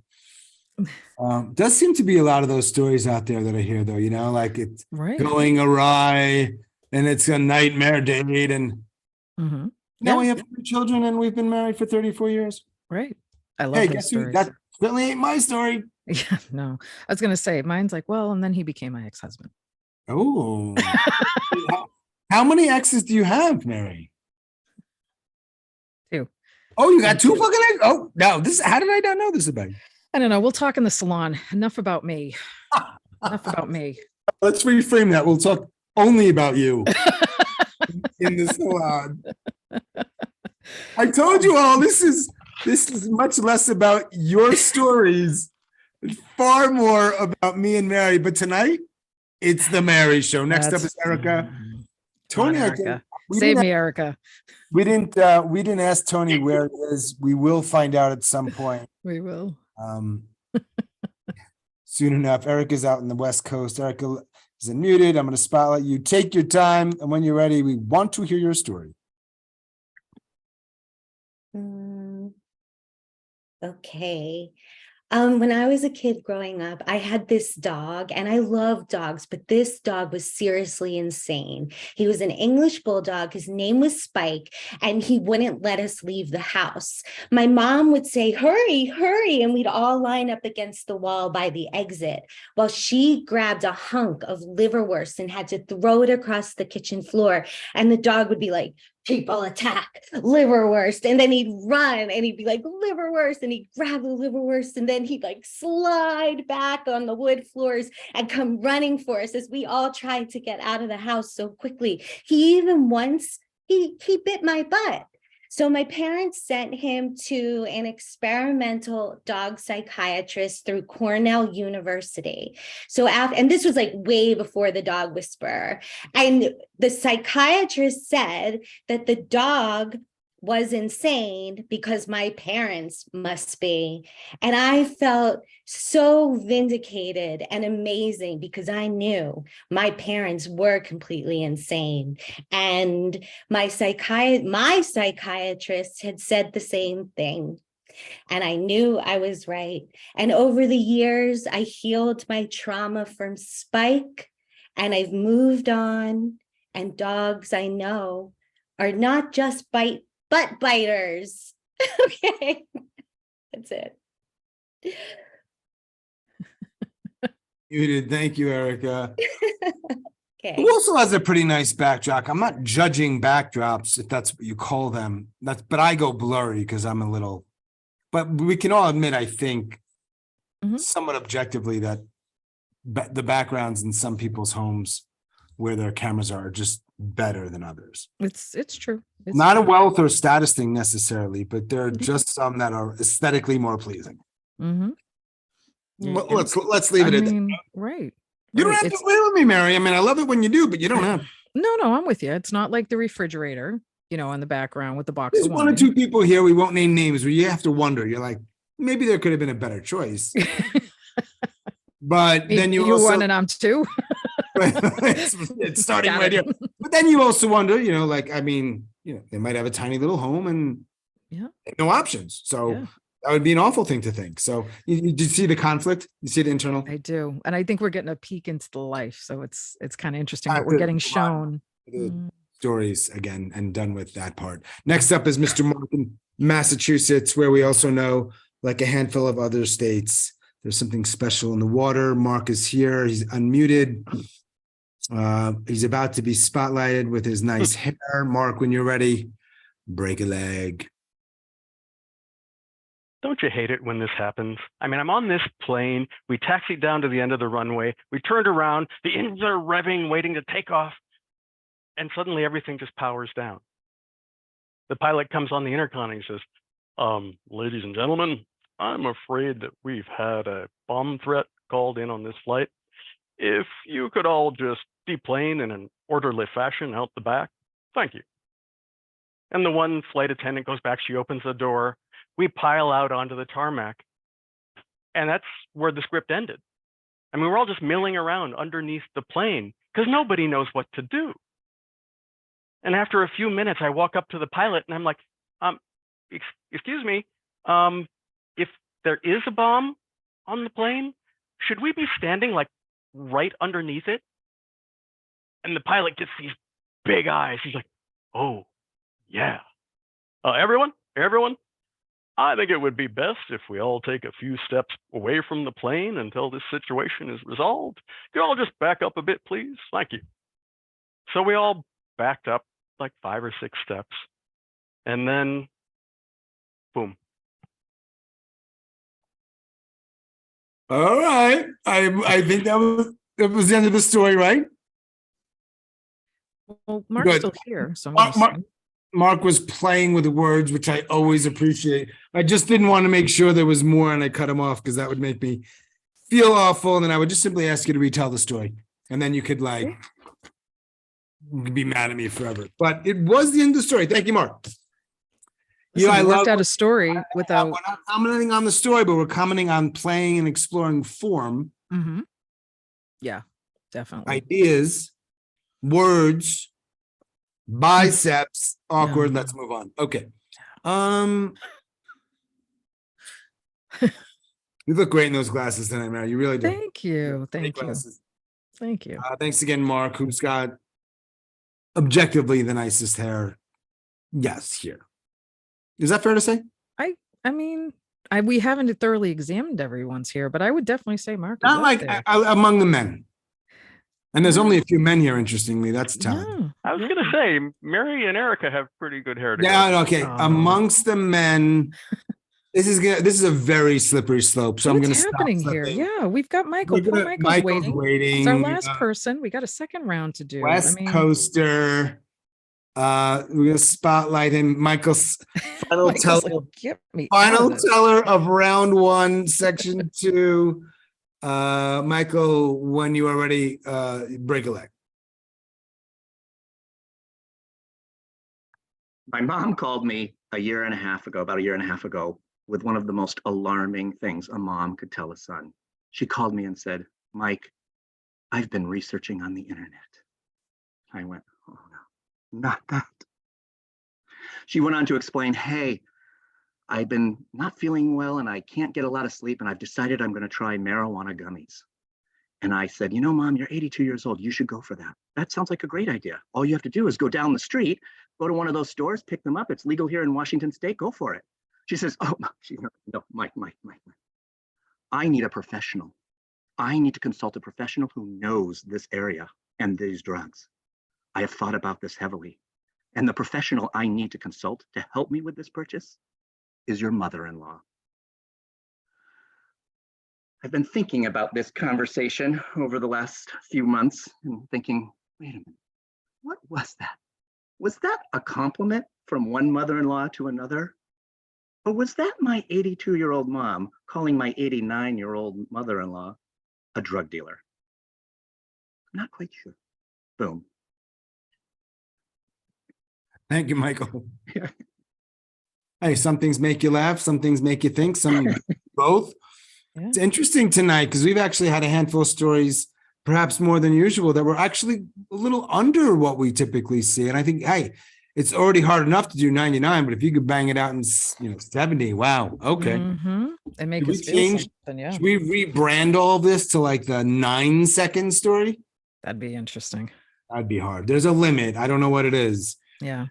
Does seem to be a lot of those stories out there that I hear, though, like it's Right. going awry and it's a nightmare date. And Mhm. now Yeah. we have 3 children and we've been married for 34 years. Right. I love Hey, those guess who? stories. That certainly ain't my story. Yeah, no. I was gonna say mine's like, well, and then he became my ex-husband. Oh. How many exes do you have, Mary? 2. Oh, you got 2 fucking exes? Oh, no. How did I not know this about you? I don't know. We'll talk in the salon. Enough about me. Enough about me. Let's reframe that. We'll talk only about you in the salon. I told you all this is much less about your stories, far more about me and Mary. But tonight, it's the Mary Show. Next up is Erica. Tony, Come on, I think Erica. Save me, Erica. we didn't ask Tony where he is. We will find out at some point. We will. Soon enough. Erica's out in the West Coast. Erica is unmuted. I'm going to spotlight you. Take your time, and when you're ready, we want to hear your story. Okay. When I was a kid growing up, I had this dog, and I love dogs, but this dog was seriously insane. He was an English bulldog. His name was Spike, and he wouldn't let us leave the house. My mom would say, "Hurry, hurry," and we'd all line up against the wall by the exit, while she grabbed a hunk of liverwurst and had to throw it across the kitchen floor. And the dog would be like, "People attack, liverwurst." And then he'd run and he'd be like, "Liverwurst," and he'd grab the liverwurst, and then he'd like slide back on the wood floors and come running for us as we all tried to get out of the house so quickly. He even once, he bit my butt. So my parents sent him to an experimental dog psychiatrist through Cornell University. So and this was like way before the dog whisperer. And the psychiatrist said that the dog was insane because my parents must be. And I felt so vindicated and amazing because I knew my parents were completely insane. And my psychiatrist had said the same thing. And I knew I was right. And over the years, I healed my trauma from Spike, and I've moved on. And dogs, I know, are not just butt biters. Okay, that's it. You did. Thank you, Erica. Okay. Who also has a pretty nice backdrop? I'm not judging backdrops, if that's what you call them. But I go blurry because I'm a little. But we can all admit, I think, somewhat objectively, that the backgrounds in some people's homes where their cameras are just better than others. It's true. It's not true. a wealth or status thing necessarily, but there are just some that are aesthetically more pleasing. Well, let's leave it at that. Right. You don't have to agree with me, Mary. I mean, I love it when you do, but you don't have. No, I'm with you. It's not like the refrigerator, in the background with the box There's of one or wine. two people here, we won't name names, where you have to wonder. You're like, maybe there could have been a better choice. But then you also want an arm too. it's starting right here. But then you also wonder, they might have a tiny little home and no options. So that would be an awful thing to think. So you see the conflict, you see the internal. I do, and I think we're getting a peek into the life. So it's kind of interesting what we're getting shown. Stories again, and done with that part. Next up is Mr. Mark in Massachusetts, where we also know, like a handful of other states, there's something special in the water. Mark is here. He's unmuted. He's about to be spotlighted with his nice hair. Mark, when you're ready, break a leg. Don't you hate it when this happens? I mean, I'm on this plane. We taxied down to the end of the runway. We turned around. The engines are revving, waiting to take off. And suddenly everything just powers down. The pilot comes on the intercom and he says, "Ladies and gentlemen, I'm afraid that we've had a bomb threat called in on this flight. if you could all just deplane in an orderly fashion out the back, thank you. And the one flight attendant goes back, she opens the door, we pile out onto the tarmac, and that's where the script ended. I mean, we're all just milling around underneath the plane because nobody knows what to do. And after a few minutes, I walk up to the pilot and I'm like, excuse me, if there is a bomb on the plane, should we be standing like right underneath it? And the pilot gets these big eyes. He's like, oh, yeah. Everyone, I think it would be best if we all take a few steps away from the plane until this situation is resolved. Could you all just back up a bit, please? Thank you. So we all backed up like 5 or 6 steps, and then boom. All right. I think that was the end of the story, right? Well, Mark's Good. still here, so I'm gonna Mark was playing with the words, which I always appreciate. I just didn't want to make sure there was more, and I cut him off because that would make me feel awful. And then I would just simply ask you to retell the story, and then you could like be mad at me forever. But it was the end of the story. Thank you, Mark. Listen, I we worked love out a story without. We're not commenting on the story, but we're commenting on playing and exploring form, Mhm. Yeah, definitely. ideas, words, biceps, awkward. Let's move on. Okay. You look great in those glasses tonight, Mary. You really do. Thank you. Great Thank you. glasses. Thank you. Thanks again, Mark, who's got objectively the nicest hair. Yes, here. Is that fair to say? I mean, we haven't thoroughly examined everyone's here, but I would definitely say Mark is Not up like there. among the men. And there's only a few men here, interestingly. That's a talent. Yeah, I was gonna say, Mary and Erica have pretty good hair together. Yeah, okay. Amongst the men, this is a very slippery slope. So I'm What's going to stop happening here? slipping. Yeah, we've got Michael. Poor Michael's Michael's waiting. It's our waiting. last person. We got a second round to do. West Coaster. We're going to spotlight him. Michael's final Michael's teller, like, "Get me out final of this." teller of round 1, section 2. Michael, when you are ready, break a leg. My mom called me about a year and a half ago, with one of the most alarming things a mom could tell a son. She called me and said, Mike, I've been researching on the internet. I went, oh no, not that. She went on to explain, hey, I've been not feeling well and I can't get a lot of sleep, and I've decided I'm going to try marijuana gummies. And I said, you know, Mom, you're 82 years old. You should go for that. That sounds like a great idea. All you have to do is go down the street, go to one of those stores, pick them up. It's legal here in Washington State. Go for it. She says, oh, no, Mike. I need a professional. I need to consult a professional who knows this area and these drugs. I have thought about this heavily. And the professional I need to consult to help me with this purchase is your mother-in-law. I've been thinking about this conversation over the last few months and thinking, wait a minute, what was that? Was that a compliment from one mother-in-law to another? Or was that my 82-year-old mom calling my 89-year-old mother-in-law a drug dealer? I'm not quite sure. Boom. Thank you, Michael. Hey, some things make you laugh, some things make you think, some both. Yeah. It's interesting tonight because we've actually had a handful of stories, perhaps more than usual, that were actually a little under what we typically see. And I think, hey, it's already hard enough to do 99, but if you could bang it out in 70, wow, okay. And make Should us we feel change? something, yeah. Should we rebrand all of this to like the 9-second story? That'd be interesting. That'd be hard. There's a limit. I don't know what it is. Yeah.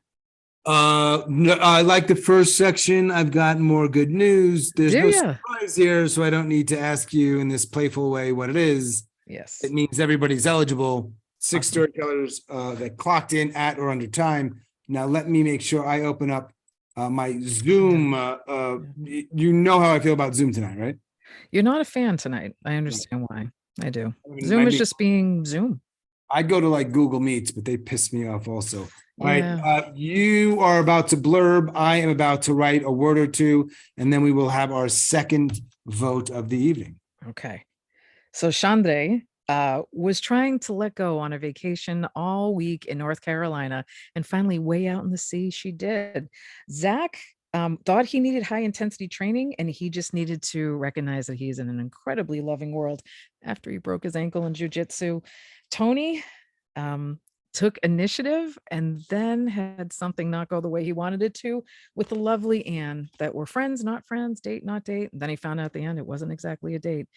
No, I like the first section. I've got more good news. There's Do no ya? surprise here, so I don't need to ask you in this playful way what it is. Yes. It means everybody's eligible. 6 Awesome. storytellers that clocked in at or under time. Now let me make sure I open up my Zoom. You know how I feel about Zoom tonight, right? You're not a fan tonight. I understand why. I do. I mean, Zoom is maybe- just being Zoom. I'd go to like Google Meets, but they piss me off also. All right, Yeah. you are about to blurb. I am about to write a word or two, and then we will have our second vote of the evening. Okay. So Chandreyee, was trying to let go on a vacation all week in North Carolina, and finally, way out in the sea, she did. Zach thought he needed high intensity training, and he just needed to recognize that he's in an incredibly loving world after he broke his ankle in jujitsu. Tony took initiative and then had something not go the way he wanted it to with the lovely Anne, that were friends, not friends, date, not date. And then he found out at the end it wasn't exactly a date.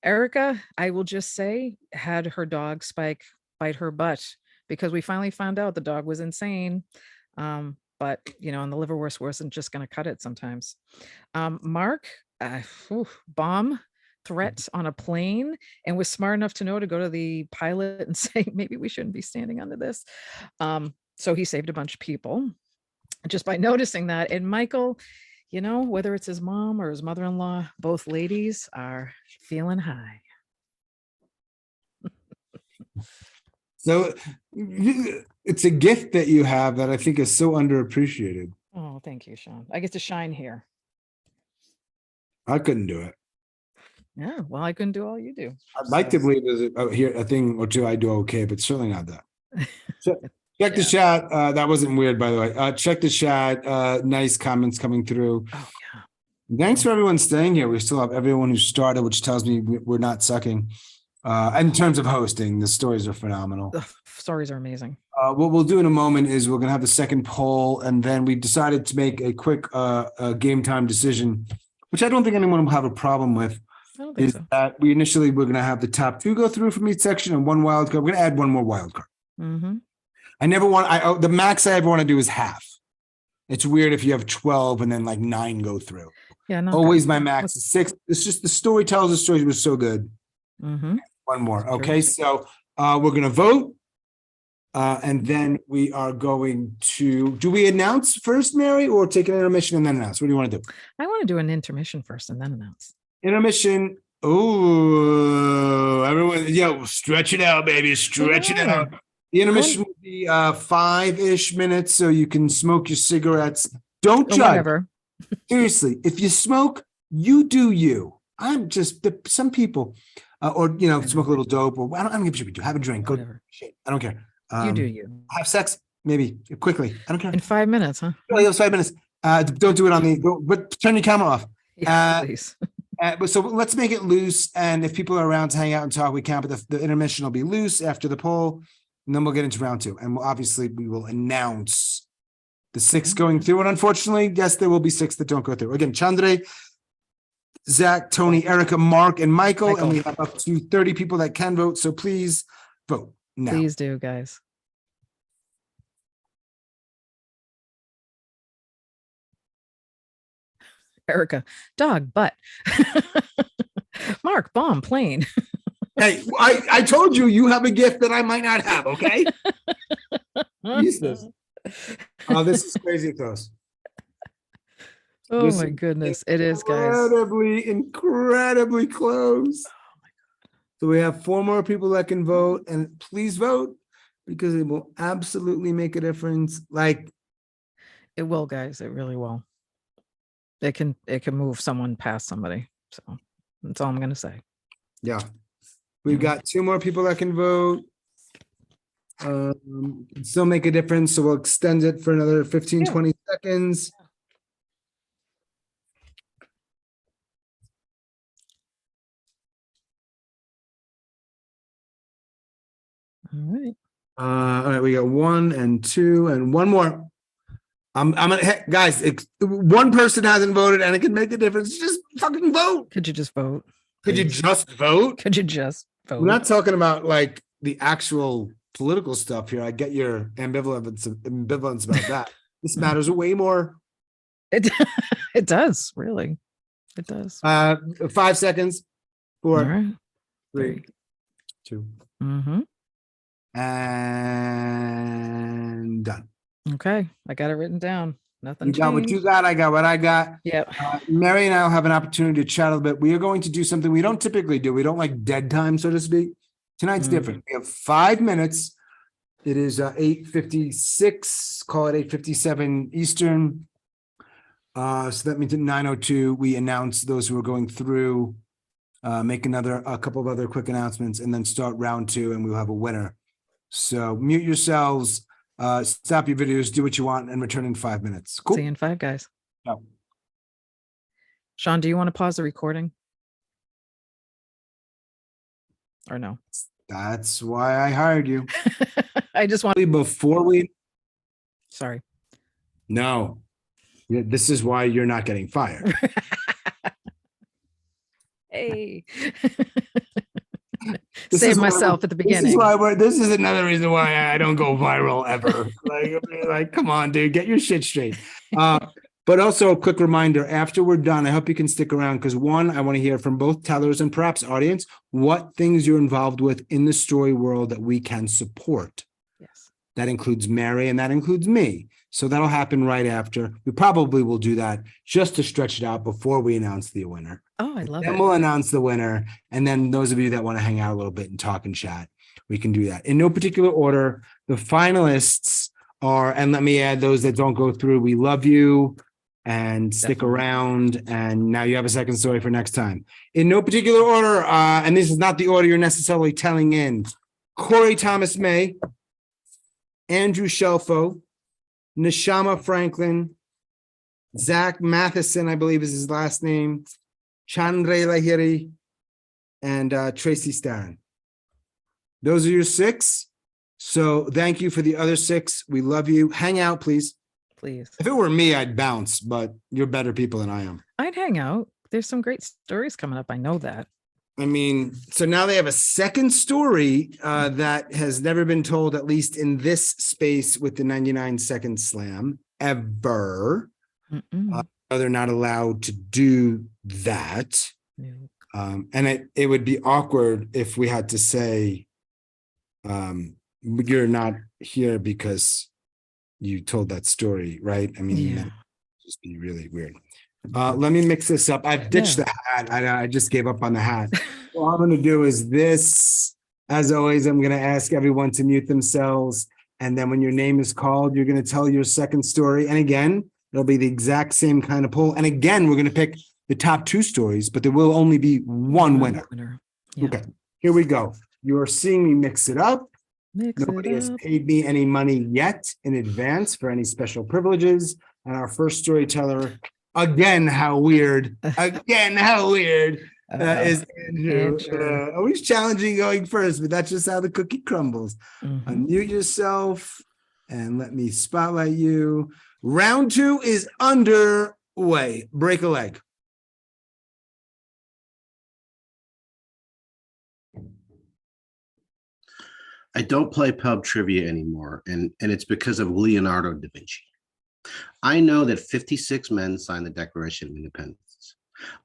Erica, I will just say, had her dog Spike bite her butt, because we finally found out the dog was insane. But and the liverwurst wasn't just going to cut it sometimes. Mark, bomb threat on a plane, and was smart enough to know to go to the pilot and say, maybe we shouldn't be standing under this. So he saved a bunch of people just by noticing that. And Michael, whether it's his mom or his mother-in-law, both ladies are feeling high. So it's a gift that you have that I think is so underappreciated. Oh, thank you, Sean. I get to shine here. I couldn't do it. Yeah, well, I couldn't do all you do. I'd like to believe there's a thing or two I do okay, but certainly not that. Check the chat. That wasn't weird, by the way. Check the chat. Nice comments coming through. Oh, yeah. Thanks for everyone staying here. We still have everyone who started, which tells me we're not sucking. In terms of hosting, the stories are phenomenal. The stories are amazing. What we'll do in a moment is we're going to have the second poll, and then we decided to make a quick game time decision, which I don't think anyone will have a problem with. I don't think Is so. that we're going to have the top two go through from each section and one wild card. We're going to add one more wild card. Mm-hmm. I never want, the max I ever want to do is half. It's weird if you have 12 and then like 9 go through. Yeah, no. Always my max is 6. It's just the story tells the story was so good. Mm-hmm. One more. True. Okay, so we're going to vote. And then we are going to, do we announce first, Mary, or take an intermission and then announce? What do you want to do? I want to do an intermission first and then announce. Intermission. Oh, everyone, stretch it out, baby. Stretch it out. The intermission will be 5-ish minutes, so you can smoke your cigarettes. Don't judge. Whatever. Seriously, if you smoke, you do you. I'm just some people, smoke a little dope, or I don't give a shit. Have a drink. Go. Shit. I don't care. You do you. Have sex, maybe quickly. I don't care. In 5 minutes, huh? Oh, 5 minutes. Don't do it on but turn your camera off. Yeah, please. So let's make it loose. And if people are around to hang out and talk, we can. But the intermission will be loose after the poll, and then we'll get into round 2. And obviously, we will announce the 6 going through. And unfortunately, yes, there will be 6 that don't go through. Again, Chandreyee, Zach, Tony, Erica, Mark, and Michael. And we have up to 30 people that can vote. So please vote now. Please do, guys. Erica, dog, butt. Mark, bomb, plane. Hey, I told you have a gift that I might not have, okay? Jesus. Oh, this is crazy close. Oh my goodness. It is, guys. Incredibly close. Oh my God. So we have 4 more people that can vote, and please vote because it will absolutely make a difference. It will, guys. It really will. It can move someone past somebody. So that's all I'm going to say. Yeah. We've got 2 more people that can vote. Still make a difference. So we'll extend it for another 15, 20 seconds. All right, we got 1 and 2 and 1 more. I'm gonna, guys, one person hasn't voted and it can make a difference. Just fucking vote. Could you just vote? Could you just vote? Could you just vote? We're not talking about the actual political stuff here. I get your ambivalence about that. This matters way more. It does, really. It does. 5 seconds. 4, All right. 3, 2. Mm-hmm. And done. Okay, I got it written down. Nothing. You got what you got. I got what I got. Yep. Mary and I will have an opportunity to chat a little bit. We are going to do something we don't typically do. We don't like dead time, so to speak. Tonight's different. We have 5 minutes. It is 8:56. Call it 8:57 Eastern. So that means at 9:02 we announce those who are going through make a couple of other quick announcements, and then start round 2, and we'll have a winner. So mute yourselves, stop your videos, do what you want, and return in 5 minutes. Cool. See you in 5, guys. Yeah. Sean, do you want to pause the recording? Or no? That's why I hired you. I just want Before we... Sorry. No. This is why you're not getting fired. Hey. This Save is why myself at the beginning. This is another reason why I don't go viral ever. Like, come on, dude, get your shit straight. But also a quick reminder, after we're done, I hope you can stick around because one, I want to hear from both tellers and perhaps audience, what things you're involved with in the story world that we can support. Yes. That includes Mary and that includes me. So that'll happen right after. We probably will do that just to stretch it out before we announce the winner. Oh, I love Then it. we'll announce the winner. And then those of you that want to hang out a little bit and talk and chat, we can do that. In no particular order, the finalists are, and let me add those that don't go through, we love you and stick Definitely. around. And now you have a second story for next time. In no particular order, and this is not the order you're necessarily telling in, Kory Thomas May, Andrew Shelffo, Neshama Franklin, Zach Matheson, I believe is his last name, Chandreyee Lahiri, and Tracey Starin. Those are your 6. So thank you for the other 6. We love you. Hang out, please. Please. If it were me, I'd bounce, but you're better people than I am. I'd hang out. There's some great stories coming up. I know that. I mean, so now they have a second story that has never been told, at least in this space with the 99-second slam ever. They're not allowed to do that. No. And it would be awkward if we had to say, you're not here because you told that story, right? I mean, that'd just be really weird. Let me mix this up. I've ditched the hat. I just gave up on the hat. All I'm going to do is this. As always, I'm going to ask everyone to mute themselves. And then when your name is called, you're going to tell your second story. And again, it'll be the exact same kind of poll. And again, we're going to pick the top 2 stories, but there will only be one winner. Yeah. Okay, here we go. You are seeing me mix it up. Nobody has paid me any money yet in advance for any special privileges. And our first storyteller, again, how weird, is Andrew. Always challenging going first, but that's just how the cookie crumbles. Unmute yourself and let me spotlight you. Round 2 is underway. Break a leg. I don't play pub trivia anymore, and it's because of Leonardo da Vinci. I know that 56 men signed the Declaration of Independence.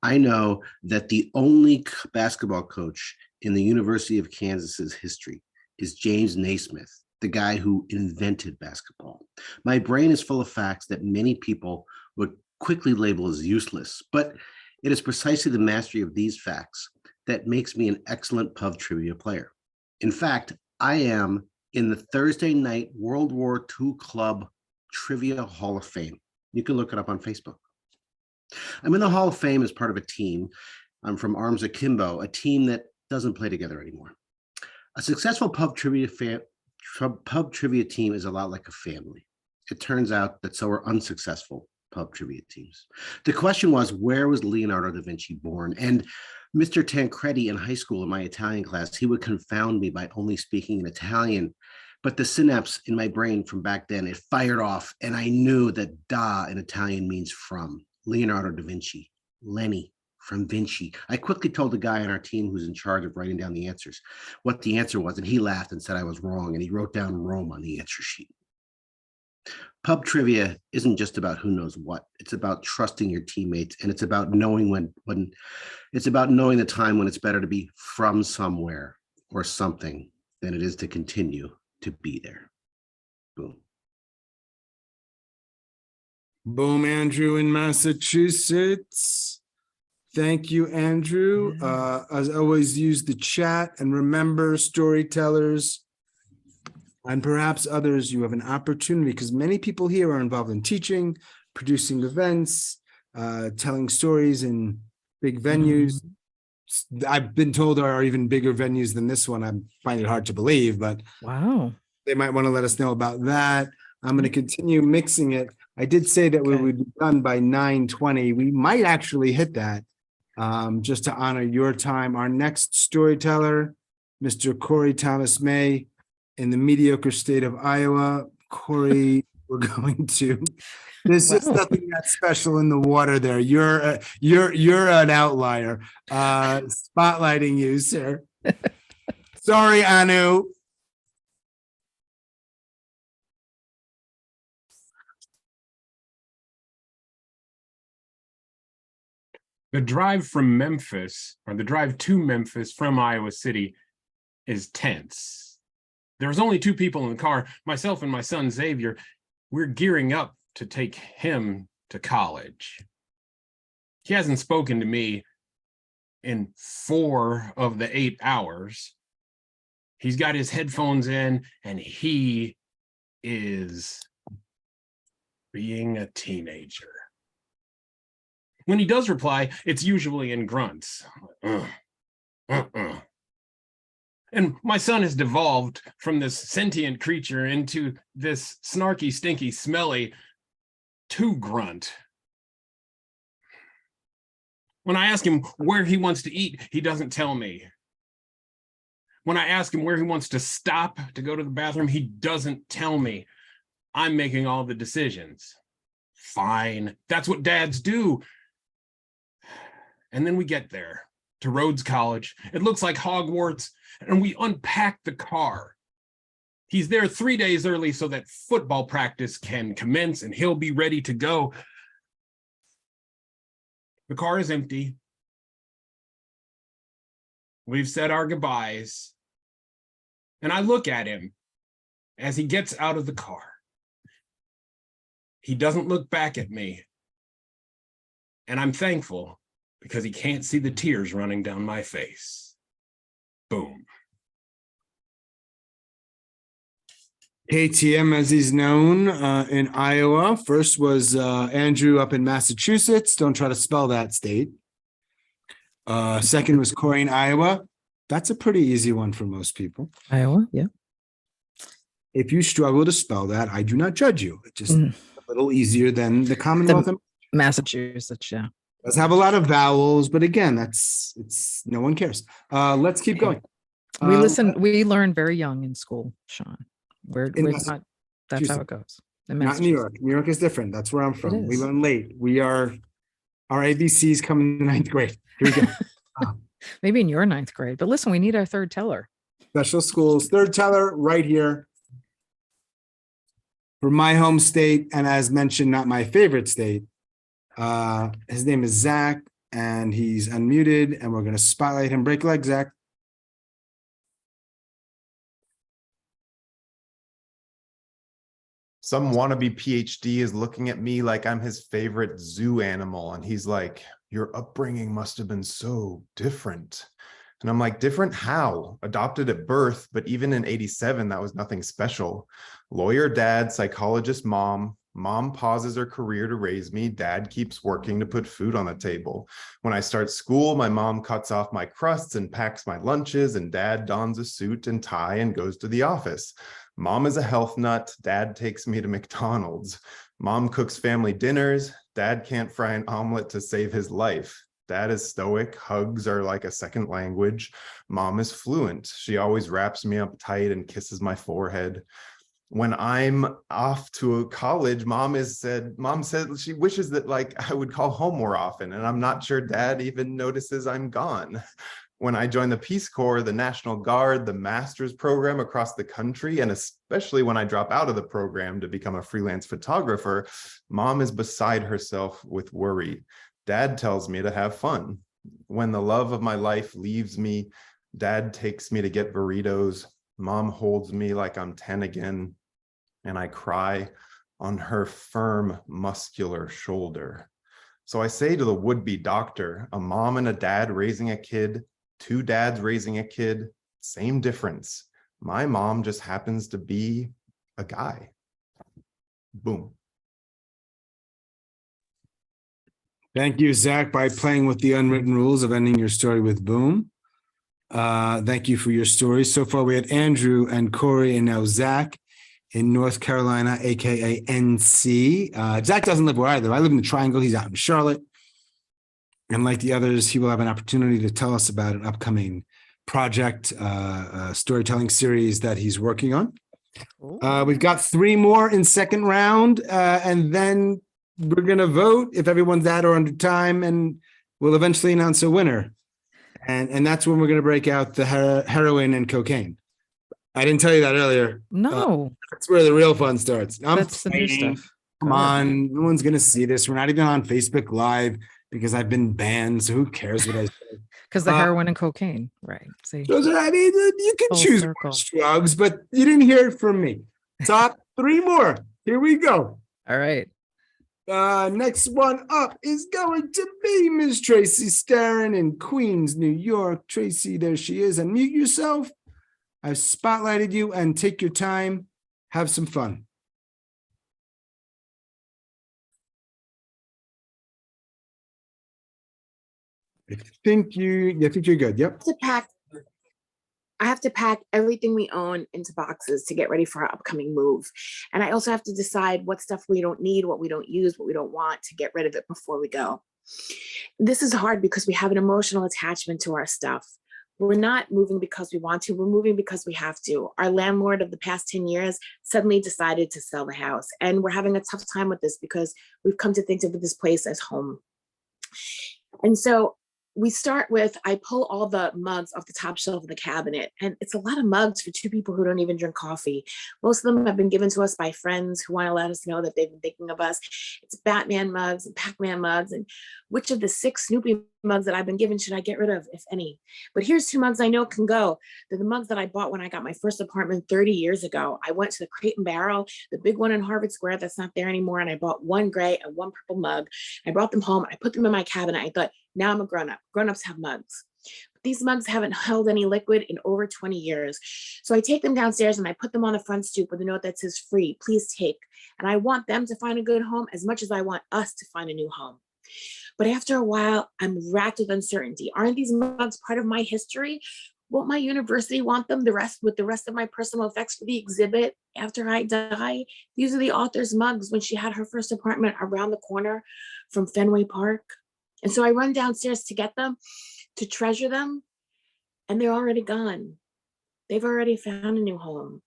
I know that the only basketball coach in the University of Kansas's history is James Naismith, the guy who invented basketball. My brain is full of facts that many people would quickly label as useless, but it is precisely the mastery of these facts that makes me an excellent pub trivia player. In fact, I am in the Thursday Night World War II Club Trivia Hall of Fame. You can look it up on Facebook. I'm in the Hall of Fame as part of a team. I'm from Arms Akimbo, a team that doesn't play together anymore. A successful pub trivia team is a lot like a family. It turns out that so are unsuccessful pub trivia teams. The question was, where was Leonardo da Vinci born? And Mr. Tancredi in high school in my Italian class, he would confound me by only speaking in Italian, but the synapse in my brain from back then, it fired off, and I knew that da in Italian means from. Leonardo da Vinci, Lenny from Vinci. I quickly told the guy on our team who's in charge of writing down the answers what the answer was, and he laughed and said I was wrong, and he wrote down Rome on the answer sheet. Pub trivia isn't just about who knows what. It's about trusting your teammates, and it's about knowing when it's about knowing the time when it's better to be from somewhere or something than it is to continue to be there. Boom. Boom, Andrew in Massachusetts. Thank you, Andrew. As always, use the chat, and remember, storytellers and perhaps others, you have an opportunity because many people here are involved in teaching, producing events, telling stories in big venues. I've been told there are even bigger venues than this one. I find it hard to believe, but Wow. they might want to let us know about that. I'm going to continue mixing it. I did say that we would be done by 9:20. We might actually hit that, just to honor your time. Our next storyteller, Mr. Kory Thomas May, in the mediocre state of Iowa. Kory, we're going to. There's just Wow. nothing that special in the water there. You're an outlier. Spotlighting you, sir. Sorry, Anu. The drive from Memphis, or the drive to Memphis from Iowa City, is tense. There was only 2 people in the car, myself and my son Xavier. We're gearing up to take him to college. He hasn't spoken to me in 4 of the 8 hours. He's got his headphones in, and he is being a teenager. When he does reply, it's usually in grunts. And my son has devolved from this sentient creature into this snarky, stinky, smelly 2 grunt. When I ask him where he wants to eat, he doesn't tell me. When I ask him where he wants to stop to go to the bathroom, he doesn't tell me. I'm making all the decisions. Fine, that's what dads do. And then we get there to Rhodes College. It looks like Hogwarts, and we unpack the car. He's there 3 days early so that football practice can commence and he'll be ready to go. The car is empty. We've said our goodbyes. And I look at him as he gets out of the car. He doesn't look back at me. And I'm thankful, because he can't see the tears running down my face. Boom. KTM, as he's known in Iowa. First was Andrew up in Massachusetts. Don't try to spell that state. Second was Kory in Iowa. That's a pretty easy one for most people. Iowa, yeah. If you struggle to spell that, I do not judge you. It's just a little easier than the Commonwealth. Massachusetts, yeah. Does have a lot of vowels, but again, it's no one cares. Let's keep going. We learn very young in school, Sean. We're not, that's how it goes. Not New York. New York is different. That's where I'm from. We is. learn late. Our ABCs come in the 9th grade. Here we go. Maybe in your 9th grade, but listen, we need our 3rd teller. Special schools, 3rd teller right here. For my home state, and as mentioned, not my favorite state. His name is Zach, and he's unmuted, and we're going to spotlight him. Break leg, Zach. Some wannabe PhD is looking at me like I'm his favorite zoo animal. And he's like, your upbringing must have been so different. And I'm like, different how? Adopted at birth, but even in 87, that was nothing special. Lawyer dad, psychologist mom. Mom pauses her career to raise me. Dad keeps working to put food on the table. When I start school, my mom cuts off my crusts and packs my lunches, and dad dons a suit and tie and goes to the office. Mom is a health nut. Dad takes me to McDonald's. Mom cooks family dinners. Dad can't fry an omelet to save his life. Dad is stoic. Hugs are like a second language. Mom is fluent. She always wraps me up tight and kisses my forehead. When I'm off to a college, mom said she wishes that I would call home more often, and I'm not sure dad even notices I'm gone. When I joined the Peace Corps, the National Guard, the master's program across the country, and especially when I drop out of the program to become a freelance photographer, mom is beside herself with worry. Dad tells me to have fun. When the love of my life leaves me, dad takes me to get burritos. Mom holds me like I'm 10 again, and I cry on her firm, muscular shoulder. So I say to the would-be doctor, a mom and a dad raising a kid, 2 dads raising a kid, same difference. My mom just happens to be a guy. Boom. Thank you, Zach, by playing with the unwritten rules of ending your story with boom. Thank you for your stories. So far, we had Andrew and Kory and now Zach in North Carolina, aka NC. Zach doesn't live where I live. I live in the Triangle. He's out in Charlotte. And like the others, he will have an opportunity to tell us about an upcoming project, storytelling series that he's working on. We've got 3 more in second round, and then we're going to vote if everyone's at or under time, and we'll eventually announce a winner. And that's when we're going to break out the heroin and cocaine. I didn't tell you that earlier. No. That's where the real fun starts. That's the new stuff. Come on, no one's going to see this. We're not even on Facebook Live because I've been banned. So who cares what I say? Because the heroin and cocaine, right? See, those are, I mean, you can Full choose circle. drugs, but you didn't hear it from me. Top 3 more. Here we go. All right. Next one up is going to be Miss Tracey Starin in Queens, New York. Tracey, there she is. Unmute yourself. I've spotlighted you and take your time. Have some fun. I think you're good. Yep. I have to pack everything we own into boxes to get ready for our upcoming move. And I also have to decide what stuff we don't need, what we don't use, what we don't want, to get rid of it before we go. This is hard because we have an emotional attachment to our stuff. We're not moving because we want to, we're moving because we have to. Our landlord of the past 10 years suddenly decided to sell the house. And we're having a tough time with this because we've come to think of this place as home. And so we start with, I pull all the mugs off the top shelf of the cabinet, and it's a lot of mugs for 2 people who don't even drink coffee. Most of them have been given to us by friends who want to let us know that they've been thinking of us. It's Batman mugs and Pac-Man mugs, and which of the 6 Snoopy mugs that I've been given should I get rid of, if any? But here's 2 mugs I know can go. They're the mugs that I bought when I got my first apartment 30 years ago. I went to the Crate and Barrel, the big one in Harvard Square that's not there anymore, and I bought 1 gray and 1 purple mug. I brought them home. I put them in my cabinet. I thought, now I'm a grown-up. Grown-ups have mugs. But these mugs haven't held any liquid in over 20 years. So I take them downstairs and I put them on the front stoop with a note that says free, please take. And I want them to find a good home as much as I want us to find a new home. But after a while, I'm racked with uncertainty. Aren't these mugs part of my history? Won't my university want them with the rest of my personal effects for the exhibit after I die? These are the author's mugs when she had her first apartment around the corner from Fenway Park. And so I run downstairs to get them, to treasure them, and they're already gone. They've already found a new home.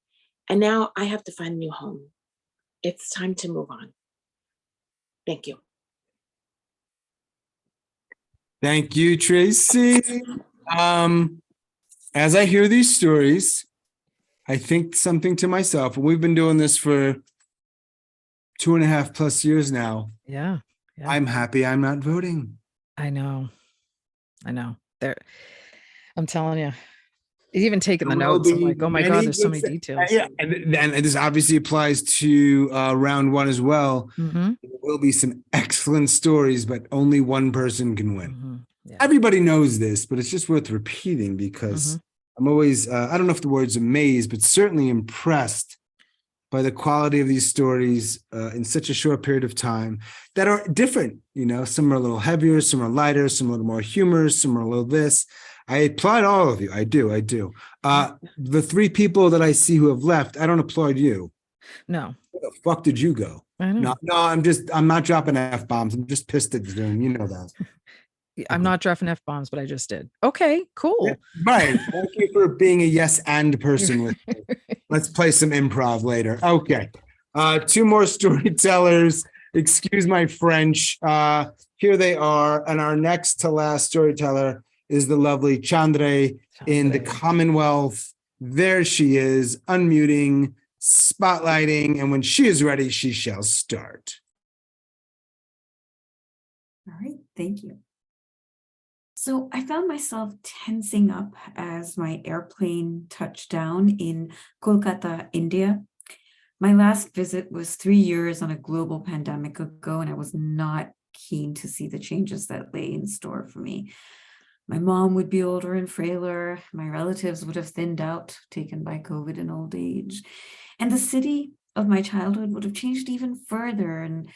And now I have to find a new home. It's time to move on. Thank you. Thank you, Tracey. As I hear these stories, I think something to myself. We've been doing this for 2.5+ years now. Yeah. I'm happy I'm not voting. I know. I'm telling you, even taking the notes, I'm like, oh my God, there's so many details. Yeah, and this obviously applies to round 1 as well. Mm-hmm. There will be some excellent stories, but only one person can win. Mm-hmm. Yeah. Everybody knows this, but it's just worth repeating because I'm always, I don't know if the word's amazed, but certainly impressed by the quality of these stories in such a short period of time that are different. You know, some are a little heavier, some are lighter, some a little more humorous, some are a little this. I applaud all of you. I do. The 3 people that I see who have left, I don't applaud you. No. Where the fuck did you go? I know. No, I'm not dropping F-bombs. I'm just pissed at Zoom. You know that. I'm not dropping F-bombs, but I just did. Okay, cool. Yeah, right. Thank you for being a yes and person with me. Let's play some improv later. Okay. 2 more storytellers. Excuse my French. Here they are. And our next to last storyteller is the lovely Chandreyee in the Commonwealth. There she is, unmuting, spotlighting, and when she is ready, she shall start. All right, thank you. So I found myself tensing up as my airplane touched down in Kolkata, India. My last visit was 3 years on a global pandemic ago, and I was not keen to see the changes that lay in store for me. My mom would be older and frailer. My relatives would have thinned out, taken by COVID and old age. And the city of my childhood would have changed even further. And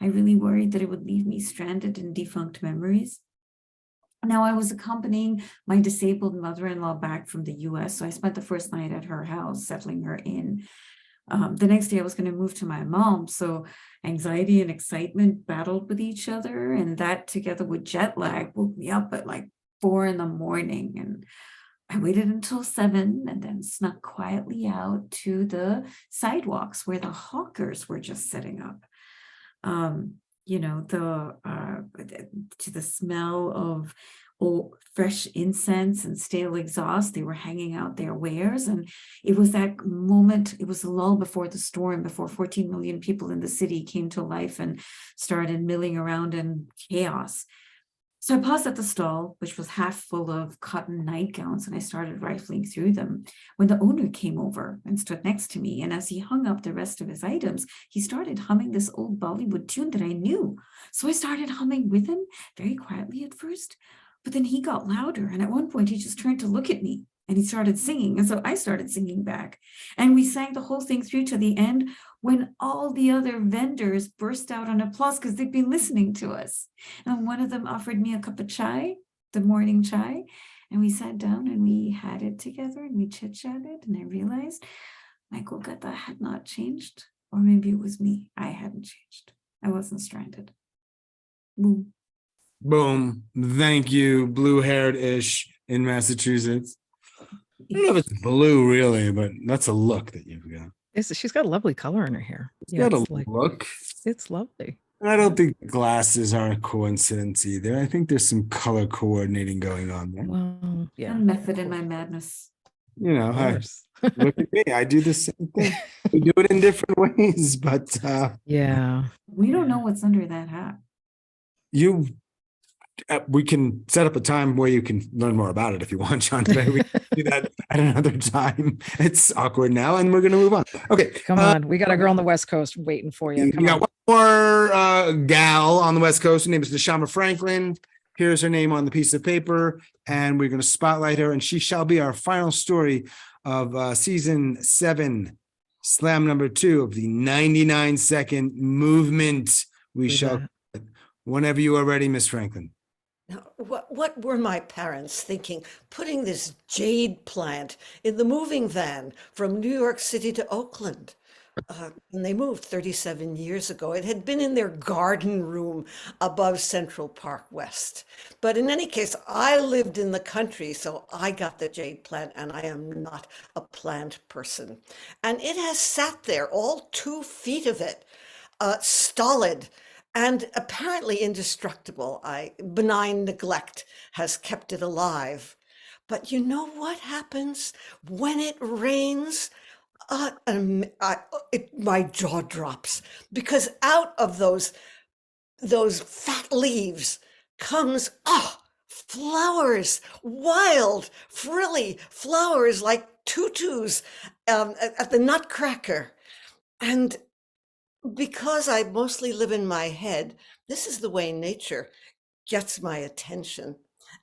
I really worried that it would leave me stranded in defunct memories. Now, I was accompanying my disabled mother-in-law back from the US, so I spent the first night at her house, settling her in. The next day I was going to move to my mom, so anxiety and excitement battled with each other, and that together with jet lag woke me up at like 4 in the morning, and I waited until 7 and then snuck quietly out to the sidewalks where the hawkers were just setting up. You know, to the smell of fresh incense and stale exhaust, they were hanging out their wares. And it was that moment, it was a lull before the storm, before 14 million people in the city came to life and started milling around in chaos. So I paused at the stall, which was half full of cotton nightgowns, and I started rifling through them when the owner came over and stood next to me. And as he hung up the rest of his items, he started humming this old Bollywood tune that I knew. So I started humming with him very quietly at first, but then he got louder. And at one point he just turned to look at me and he started singing. And so I started singing back, and we sang the whole thing through to the end, when all the other vendors burst out in applause because they'd been listening to us. And one of them offered me a cup of chai, the morning chai, and we sat down and we had it together and we chit-chatted, and I realized my Kolkata had not changed, or maybe it was me. I hadn't changed. I wasn't stranded. Boom. Boom. Thank you, blue-haired ish in Massachusetts. I don't know if it's blue really, but that's a look that you've got. She's got a lovely color in her hair. She's got a look. It's lovely. I don't think the glasses are a coincidence either. I think there's some color coordinating going on there. Well, yeah. A method in my madness. You know, hi, look at me. I do the same thing. We do it in different ways, but yeah. We don't know what's under that hat. We can set up a time where you can learn more about it if you want, Chandreyee. We can do that at another time. It's awkward now, and we're going to move on. Okay. Come on. We got a girl on the West Coast waiting for you. Come We on. got one more gal on the West Coast. Her name is Neshama Franklin. Here's her name on the piece of paper, and we're going to spotlight her, and she shall be our final story of season 7, slam number 2 of the 99-second movement. We shall, whenever you are ready, Miss Franklin. Now, what were my parents thinking, putting this jade plant in the moving van from New York City to Oakland? When they moved 37 years ago, it had been in their garden room above Central Park West. But in any case, I lived in the country, so I got the jade plant, and I am not a plant person. And it has sat there, all 2 feet of it, stolid, and apparently indestructible. Benign neglect has kept it alive. But you know what happens when it rains? My jaw drops, because out of those fat leaves comes flowers, wild, frilly flowers like tutus at the Nutcracker. And because I mostly live in my head, this is the way nature gets my attention.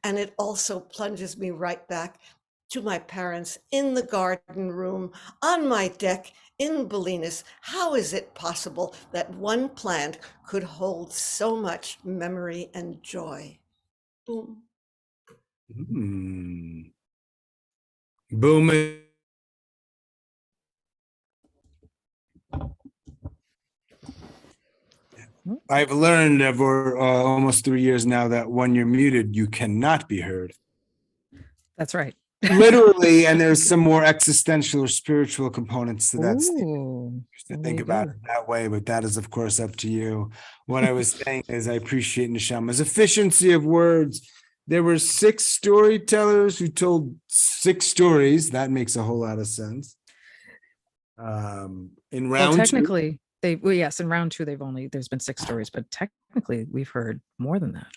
And it also plunges me right back to my parents in the garden room, on my deck in Bolinas. How is it possible that one plant could hold so much memory and joy? Boom. Boom. I've learned over almost 3 years now that when you're muted, you cannot be heard. That's right. Literally, and there's some more existential or spiritual components to that statement. Ooh, To think about it that way, but that is, of course, up to you. What I was saying is I appreciate Neshama's efficiency of words. There were 6 storytellers who told 6 stories. That makes a whole lot of sense. In round 2, technically, yes, in round 2, there's been 6 stories, but technically we've heard more than that.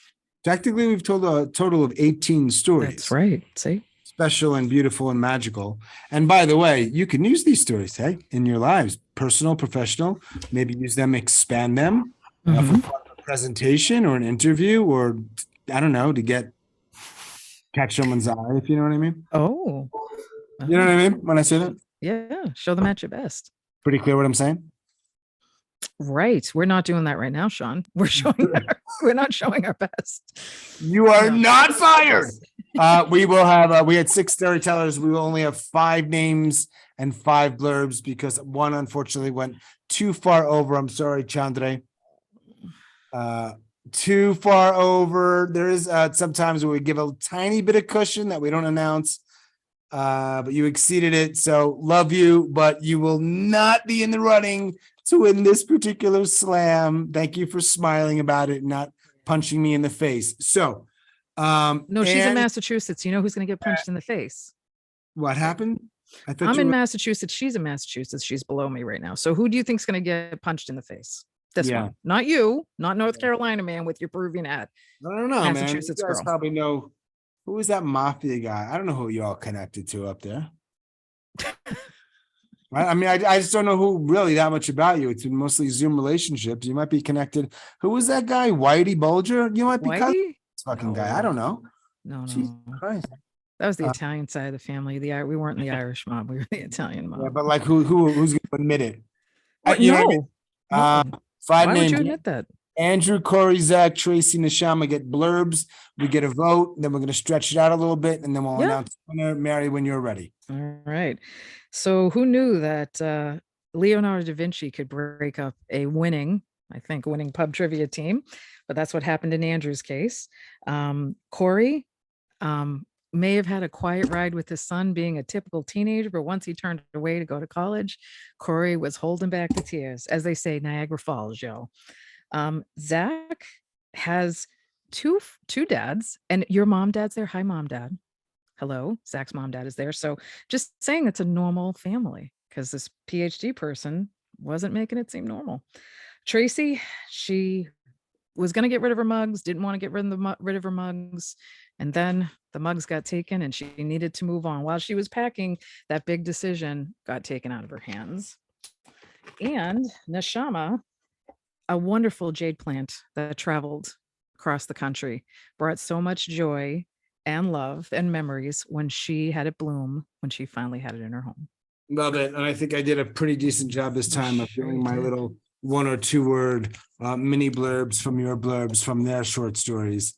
Technically, we've told a total of 18 stories. That's right. See? Special and beautiful and magical. And by the way, you can use these stories, hey, in your lives, personal, professional, maybe use them, expand them for a presentation or an interview, or I don't know, to catch someone's eye, if you know what I mean. Oh. You know what I mean when I say that? Yeah. Show them at your best. Pretty clear what I'm saying? Right. We're not doing that right now, Sean. We're not showing our best. You are No. not fired. We will have, we had 6 storytellers. We will only have 5 names and 5 blurbs because one unfortunately went too far over. I'm sorry, Chandreyee. Too far over. There is sometimes we give a tiny bit of cushion that we don't announce. But you exceeded it. So love you, but you will not be in the running to win this particular slam. Thank you for smiling about it, and not punching me in the face. So, No, she's in and Massachusetts. You know who's going to get punched in the face? what happened? I thought I'm you in were- Massachusetts. She's in Massachusetts. She's below me right now. So who do you think's going to get punched in the face? This Yeah. one, not you, not North Carolina man with your Peruvian hat. I don't know, man. Massachusetts You guys girl. probably know who is that mafia guy. I don't know who you all connected to up there. I mean, I just don't know who really that much about you. It's been mostly Zoom relationships. You might be connected. Who was that guy? Whitey Bulger? You might be cousin to Whitey? this fucking guy. I don't know. No, Jesus no. Christ. That was the Italian side of the family. We weren't the Irish mob. We were the Italian mob. Yeah, but like who's going to admit it? What? You know No. what I mean? No. 5 Why would names. you admit that? Andrew, Kory, Zach, Tracey, Neshama get blurbs. We get a vote. Then we're going to stretch it out a little bit, and then we'll Yeah. announce the winner. Mary, when you're ready. All right. So who knew that Leonardo da Vinci could break up a winning pub trivia team? But that's what happened in Andrew's case. Kory may have had a quiet ride with his son being a typical teenager, but once he turned away to go to college, Kory was holding back the tears. As they say, Niagara Falls, yo. Zach has two dads, and your mom, dad's there. Hi, mom, dad. Hello, Zach's mom, dad is there. So just saying it's a normal family because this PhD person wasn't making it seem normal. Tracey, she was going to get rid of her mugs, didn't want to get rid of her mugs. And then the mugs got taken and she needed to move on. While she was packing, that big decision got taken out of her hands. And Neshama, a wonderful jade plant that traveled across the country, brought so much joy and love and memories when she had it bloom, when she finally had it in her home. Love it. And I think I did a pretty decent job this time of doing my little 1 or 2 word mini blurbs from your blurbs from their short stories.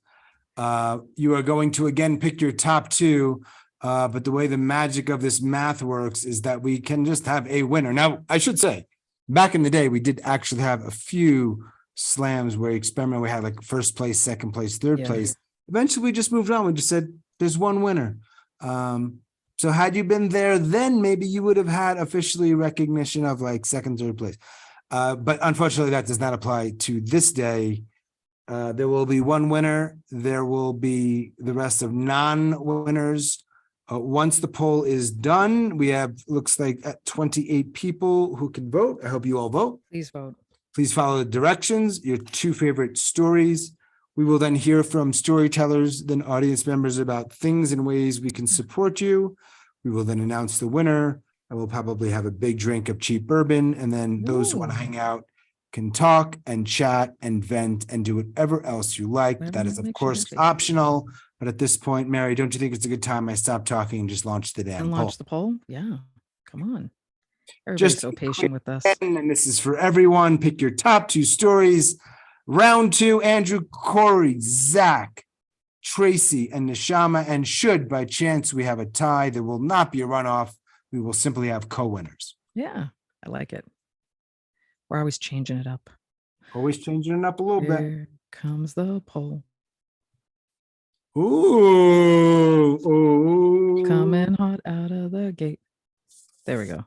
You are going to again pick your top 2. But the way the magic of this math works is that we can just have a winner. Now, I should say, back in the day, we did actually have a few slams where we had like first place, second place, third place. Eventually, we just moved on. We just said, there's one winner. So had you been there, then maybe you would have had officially recognition of like second, third place. But unfortunately, that does not apply to this day. There will be one winner. There will be the rest of non-winners. Once the poll is done, we have, looks like 28 people who can vote. I hope you all vote. Please vote. Please follow the directions, your 2 favorite stories. We will then hear from storytellers, then audience members about things and ways we can support you. We will then announce the winner. I will probably have a big drink of cheap bourbon, and then those who want to hang out can talk and chat and vent and do whatever else you like. That is, of course, optional. But at this point, Mary, don't you think it's a good time I stop talking and just launch the damn And poll? launch the poll? Yeah. Come on. Everybody's Just so patient with us. And this is for everyone. Pick your top 2 stories. Round 2, Andrew, Kory, Zach, Tracey, and Neshama. And should by chance we have a tie, there will not be a runoff. We will simply have co-winners. Yeah, I like it. We're always changing it up. Always changing it up a little bit. Here comes the poll. Ooh. Coming hot out of the gate. There we go.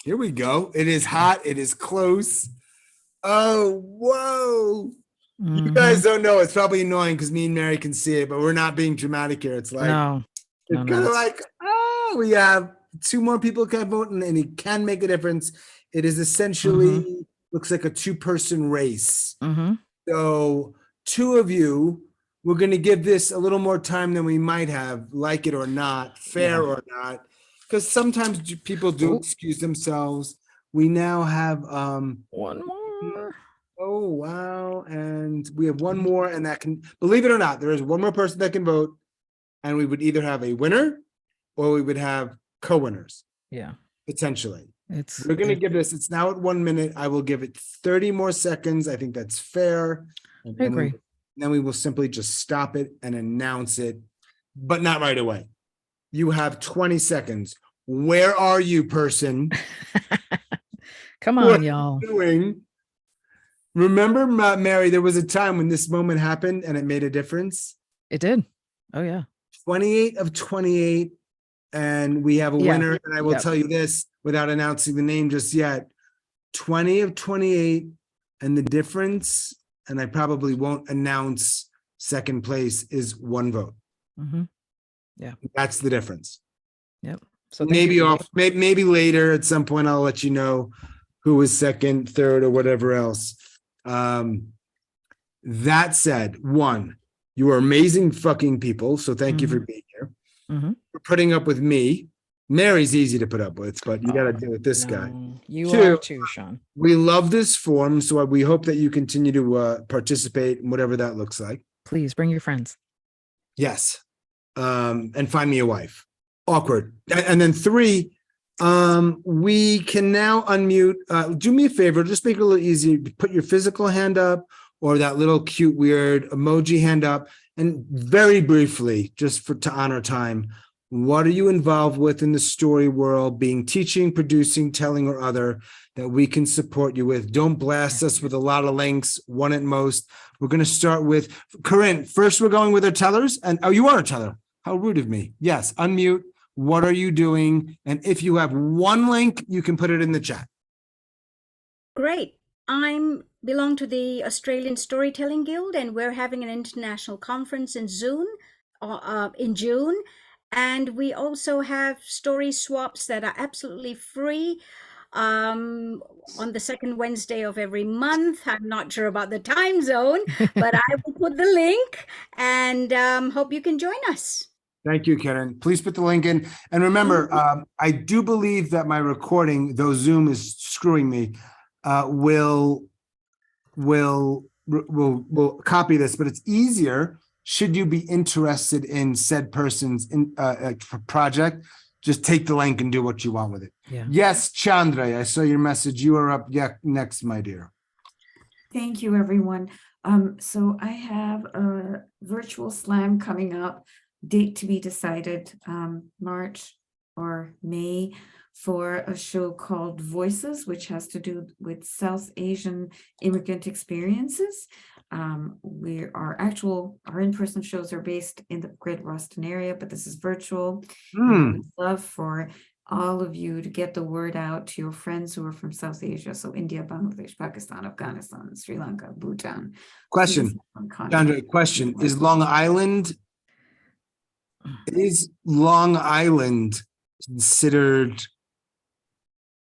Here we go. It is hot. It is close. Oh, whoa. You guys don't know. It's probably annoying because me and Mary can see it, but we're not being dramatic here. It's like, it's kind of like, we have 2 more people can vote and it can make a difference. It is essentially, looks like a 2-person race. So 2 of you, we're going to give this a little more time than we might have, like it or not, fair or not, because sometimes people do excuse themselves. We now have one more. Oh, wow. And we have one more, and that can, believe it or not, there is one more person that can vote, and we would either have a winner or we would have co-winners. Yeah. Potentially. We're gonna give this, it's now at 1 minute. I will give it 30 more seconds. I think that's fair. And I then we- agree. Then we will simply just stop it and announce it, but not right away. You have 20 seconds. Where are you, person? Come What on, are you y'all. doing? Remember, Mary, there was a time when this moment happened and it made a difference. It did. Oh yeah. 28 of 28, and we have a Yeah. winner. And I will Yep. tell you this without announcing the name just yet. 20 of 28, and the difference, and I probably won't announce second place, is 1 vote. Mhm. Yeah. That's the difference. Yep. So thank Maybe you for off, maybe later at some point, I'll let you know who was second, third, or whatever else. That said, 1, you are amazing fucking people. So thank you for being here. Mhm. For putting up with me. Mary's easy to put up with, but you got to deal with this guy. No, you 2, are too, Sean. we love this form, so we hope that you continue to participate in whatever that looks like. Please bring your friends. Yes. And find me a wife. Awkward. And then 3, we can now unmute. Do me a favor, just make it a little easier. Put your physical hand up or that little cute, weird emoji hand up. And very briefly, just to honor time, what are you involved with in the story world, being teaching, producing, telling, or other, that we can support you with? Don't blast us with a lot of links, 1 at most. We're going to start with Kiran. First, we're going with our tellers. And oh, you are a teller. How rude of me. Yes, unmute. What are you doing? And if you have 1 link, you can put it in the chat. Great. I belong to the Australian Storytelling Guild, and we're having an international conference in June. And we also have story swaps that are absolutely free on the second Wednesday of every month. I'm not sure about the time zone, but I will put the link, and hope you can join us. Thank you, Kiran. Please put the link in. And remember, I do believe that my recording, though Zoom is screwing me, will copy this, but it's easier should you be interested in said person's project. Just take the link and do what you want with it. Yeah. Yes, Chandreyee, I saw your message. You are up next, my dear. Thank you, everyone. So I have a virtual slam coming up, date to be decided, March or May, for a show called Voices, which has to do with South Asian immigrant experiences. Our in-person shows are based in the Greater Boston area, but this is virtual. And I would love for all of you to get the word out to your friends who are from South Asia. So India, Bangladesh, Pakistan, Afghanistan, Sri Lanka, Bhutan. Question, Chandreyee, question, is Long Island considered?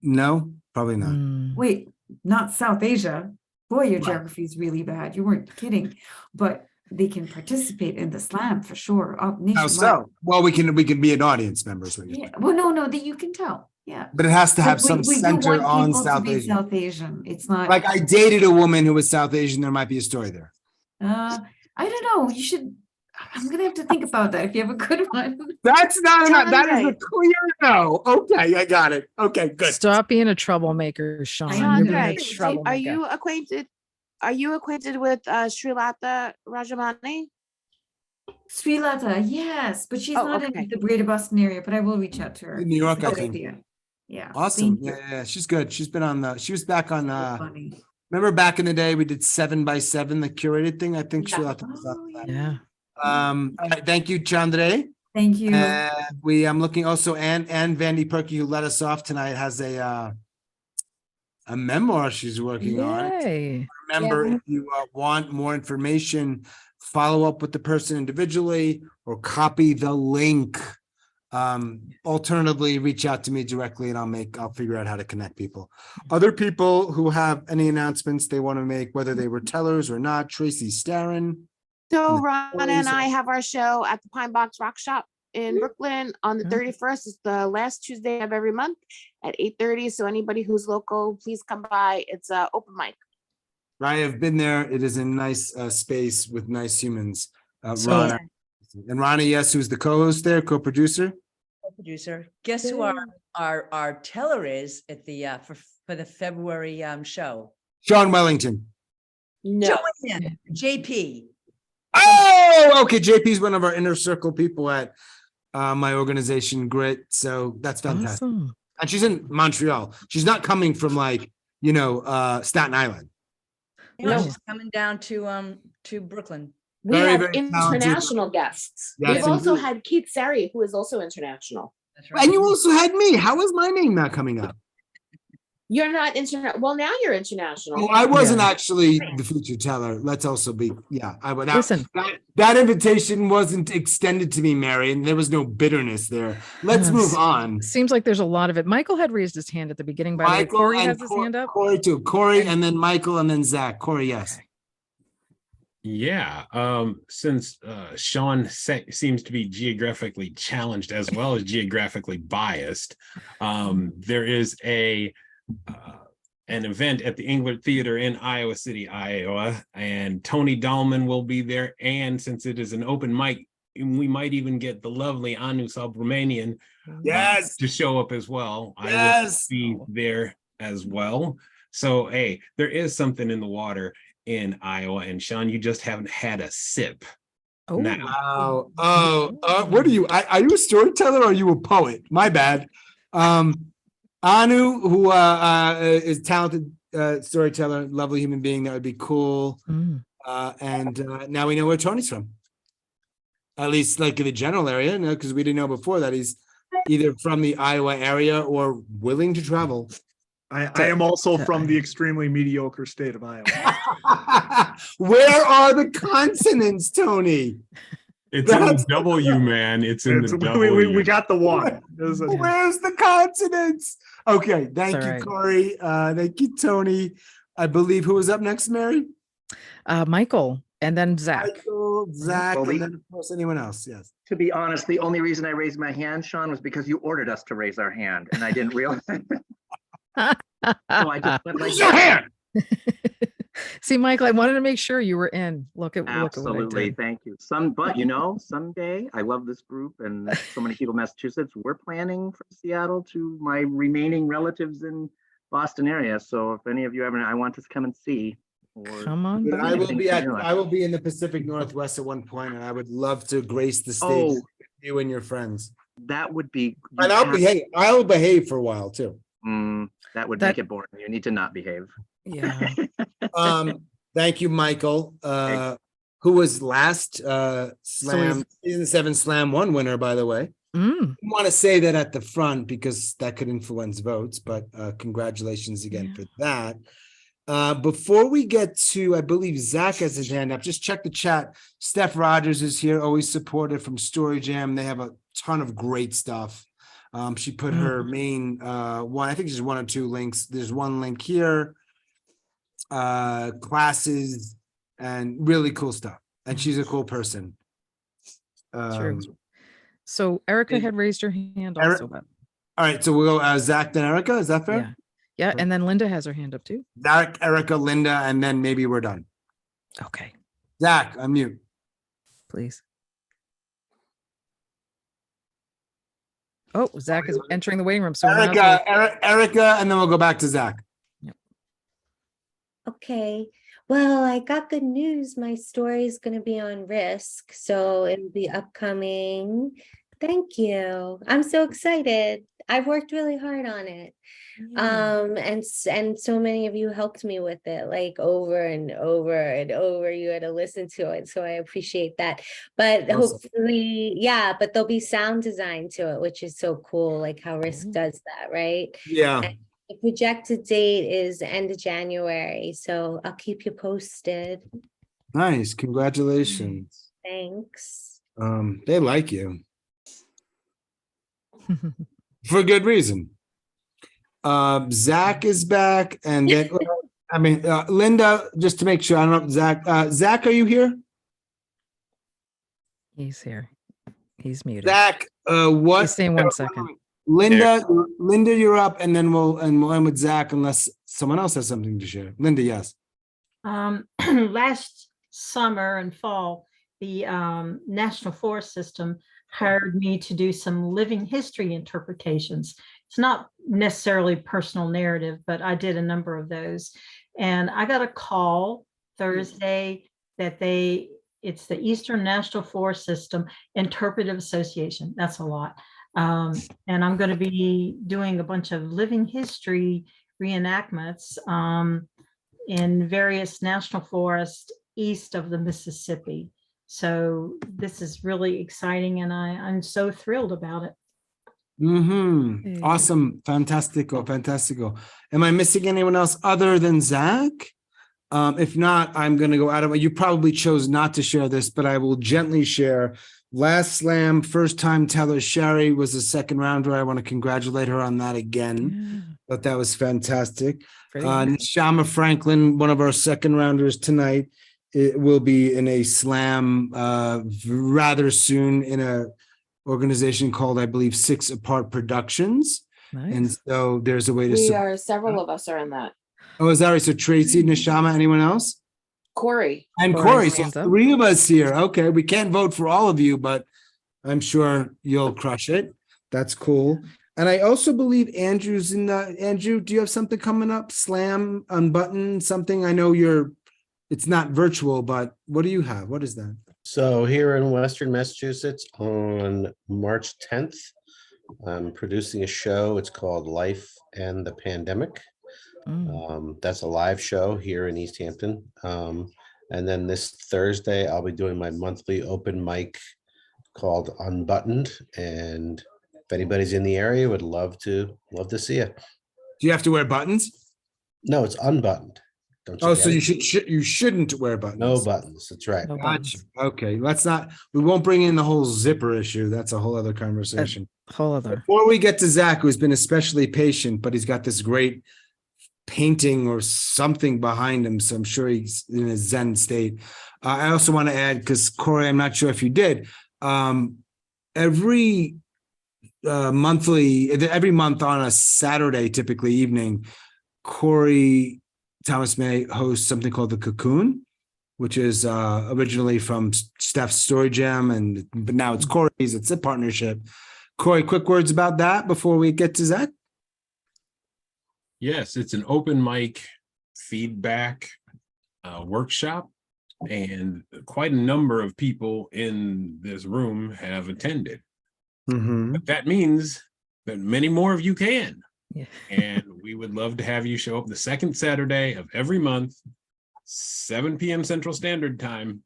No, probably not. Wait, not South Asia. Boy, your geography is really bad. You weren't kidding. But they can participate in the slam for sure. How Nationwide. so? Well, we can be an audience member. So Yeah. Well, no, that you can tell. Yeah. but it has to have some You center want on people to South be Asian. South Asian. It's not Like I dated a woman who was South Asian. There might be a story there. I don't know. You should. I'm gonna have to think about that if you have a good one. That's not enough. That is a Chandreyee. clear no. Okay, I got it. Okay, good. Stop being a troublemaker, Sean. I You're being a know. Chandreyee, troublemaker. are you acquainted with Srilata Rajamani? Sri Lata, yes, but she's Oh, not okay. in the Greater Boston area. But I will reach out to her. In New York, It's a I good think. idea. Yeah. Awesome. Thank you. Yeah, she's good. She's been on she was back on So funny. remember back in the day we did 7x7, the curated thing. I think she was Oh, on that. Yeah. All right, thank you, Chandreyee. Thank you. I'm looking also Anne Vandy Purky, who let us off tonight, has a memoir she's working on. Yay. Remember, if you want more information, follow up with the person individually or copy the link. Alternatively, reach out to me directly and I'll figure out how to connect people. Other people who have any announcements they want to make, whether they were tellers or not, Tracey, Starin. So And the Rana and stories I are- have our show at the Pine Box Rock Shop in Brooklyn on the 31st. It's the last Tuesday of every month at 8:30. So anybody who's local, please come by. It's a open mic. I have been there. It is a nice space with nice humans. So- Rana. And Rana, yes, who's the co-host there, co-producer? producer. Guess who our teller is at the for the February show? Sean Wellington. No. Joanne, JP. Oh, okay. JP's one of our inner circle people at my organization, Grit. So that's fantastic. Awesome. And she's in Montreal. She's not coming from like, Staten Island. No, she's coming down to Brooklyn. We Very, have very talented. international guests. Yes, We've also indeed. had Keith Sari, who is also international. That's right. And you also had me. How is my name not coming up? You're not international. Well, now you're international. Oh, I wasn't actually the feature teller. Let's also be, I would. Listen. That invitation wasn't extended to me, Mary, and there was no bitterness there. Let's move on. Seems like there's a lot of it. Michael had raised his hand at the beginning. By the way, Michael Kory and has his hand up. Kory too. Kory and then Michael and then Zach. Kory, yes. Yeah, since Sean seems to be geographically challenged as well as geographically biased, there is an event at the Englert Theater in Iowa City, Iowa, and Tony Dahlman will be there. And since it is an open mic, we might even get the lovely Anu Subramanian to show up as well. I will be there as well. So, hey, there is something in the water in Iowa. And Sean, you just haven't had a sip. Oh, wow. What are you? Are you a storyteller or are you a poet? My bad. Anu, who is a talented storyteller, lovely human being, that would be cool. And now we know where Tony's from. At least like in the general area, because we didn't know before that he's either from the Iowa area or willing to travel. I am also from the extremely mediocre state of Iowa. Where are the consonants, Tony? It's in the W, man. It's in the W. We got the one. Where's the consonants? Okay, thank you, right. Kory. Thank you, Tony. I believe who was up next, Mary? Michael, and then Zach. Michael, Zach, Well, and then of course anyone else. Yes. To be honest, the only reason I raised my hand, Sean, was because you ordered us to raise our hand, and I didn't realize. So I just went like, Raise your hand. See, Michael, I wanted to make sure you were in. Look at what I absolutely, did. thank you. But someday, I love this group and so many people in Massachusetts. We're planning from Seattle to my remaining relatives in Boston area. So if any of you ever, I want to come and see. Come on, I will be in the Pacific Northwest at one point, and I would love to grace the stage with you and your friends. That would be. And I'll behave for a while too. That would make it boring. You need to not behave. Yeah. Thank you, Michael. Who was last season 7 Slam 1 winner, by the way. I want to say that at the front because that could influence votes, but congratulations again for that. Before we get to, I believe Zach has his hand up, just check the chat. Steph Rogers is here, always supported from Story Jam. They have a ton of great stuff. She put her main one, I think there's 1 or 2 links. There's one link here, classes, and really cool stuff. And she's a cool person. True. So Erica had raised her hand also. But... All right, so we'll go Zach, then Erica. Is that fair? Yeah, and then Linda has her hand up too. Zach, Erica, Linda, and then maybe we're done. Okay. Zach, unmute. Please. Oh, Zach is entering the waiting room. So Erica, and then we'll go back to Zach. Okay. Well, I got good news. My story is going to be on Risk, so it'll be upcoming. Thank you. I'm so excited. I've worked really hard on it. And so many of you helped me with it, like over and over and over. You had to listen to it, so I appreciate that. But hopefully, but there'll be sound design to it, which is so cool, like how Risk does that, right? Yeah. And the projected date is end of January, so I'll keep you posted. Nice. Congratulations. Thanks. They like you. For good reason. Zach is back, and then Linda, just to make sure, I don't know, Zach, are you here? He's here. He's muted. Zach, what? He's saying 1 second. Linda, you're up, and then we'll end with Zach unless someone else has something to share. Linda, yes. Last summer and fall, the National Forest System hired me to do some living history interpretations. It's not necessarily personal narrative, but I did a number of those. And I got a call Thursday that it's the Eastern National Forest System Interpretive Association. That's a lot. And I'm going to be doing a bunch of living history reenactments in various national forests east of the Mississippi. So this is really exciting, and I'm so thrilled about it. Awesome. Fantastico. Am I missing anyone else other than Zach? If not, I'm going to go out of it. You probably chose not to share this, but I will gently share. Last slam, first time teller Sherry was a second rounder. I want to congratulate her on that again. But that was fantastic. Neshama Franklin, one of our second rounders tonight, it will be in a slam rather soon in a organization called, I believe, Six Apart Productions. And so there's a way to several of us are in that. Oh, is that right? So Tracey, Neshama, anyone else? Kory. And Kory. So three of us here. Okay. We can't vote for all of you, but I'm sure you'll crush it. That's cool. And I also believe Andrew's in the, Andrew, do you have something coming up? Slam, unbutton, something? I know it's not virtual, but what do you have? What is that? So here in Western Massachusetts on March 10th, I'm producing a show. It's called Life and the Pandemic. That's a live show here in East Hampton. And then this Thursday, I'll be doing my monthly open mic called Unbuttoned. And if anybody's in the area, would love to see you. Do you have to wear buttons? No, it's unbuttoned. Don't you? Oh, so you shouldn't wear buttons. No buttons. That's right. Gotcha. Okay, we won't bring in the whole zipper issue. That's a whole other conversation. Before we get to Zach, who's been especially patient, but he's got this great painting or something behind him, so I'm sure he's in a Zen state. I also want to add, because Kory, I'm not sure if you did, every month on a Saturday, typically evening, Kory Thomas May hosts something called The Cocoon, which is originally from Steph's Story Jam, but now it's Kory's. It's a partnership. Kory, quick words about that before we get to Zach. Yes, it's an open mic feedback workshop, and quite a number of people in this room have attended. But that means that many more of you can. And we would love to have you show up the second Saturday of every month, 7 p.m. Central Standard Time,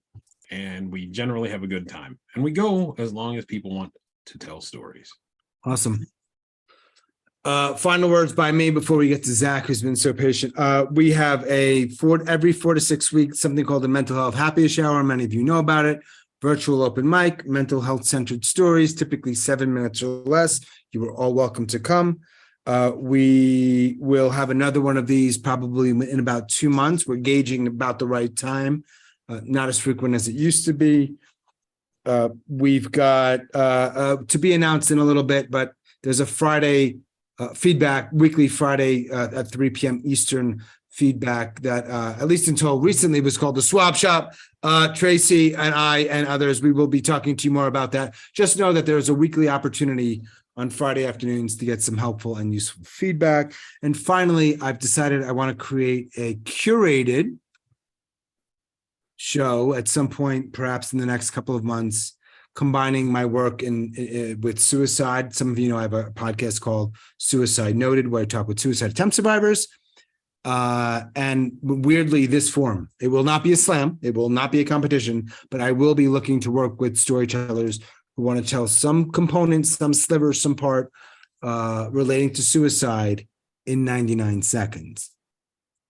and we generally have a good time. And we go as long as people want to tell stories. Awesome. Final words by me before we get to Zach, who's been so patient. We have every 4 to 6 weeks, something called the Mental Health Happy Hour. Many of you know about it. Virtual open mic, mental health centered stories, typically 7 minutes or less. You are all welcome to come. We will have another one of these probably in about 2 months. We're gauging about the right time, not as frequent as it used to be. We've got to be announced in a little bit, but there's a Friday weekly Friday at 3 p.m. Eastern feedback that at least until recently was called the Swap Shop. Tracey and I and others, we will be talking to you more about that. Just know that there's a weekly opportunity on Friday afternoons to get some helpful and useful feedback. And finally, I've decided I want to create a curated show at some point, perhaps in the next couple of months, combining my work with suicide. Some of you know I have a podcast called Suicide Noted, where I talk with suicide attempt survivors. And weirdly, this form, it will not be a slam, it will not be a competition, but I will be looking to work with storytellers who want to tell some components, some slivers, some part relating to suicide in 99 seconds.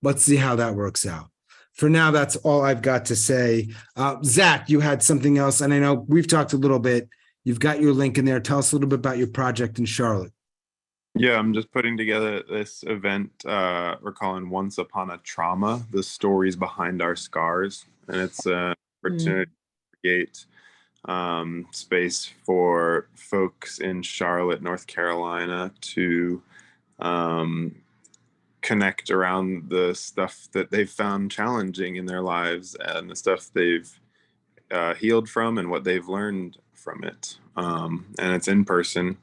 Let's see how that works out. For now, that's all I've got to say. Zach, you had something else, and I know we've talked a little bit. You've got your link in there. Tell us a little bit about your project in Charlotte. Yeah, I'm just putting together this event we're calling Once Upon a Trauma, the stories behind our scars. And it's an opportunity to create space for folks in Charlotte, North Carolina to connect around the stuff that they've found challenging in their lives and the stuff they've healed from and what they've learned from it. And it's in person,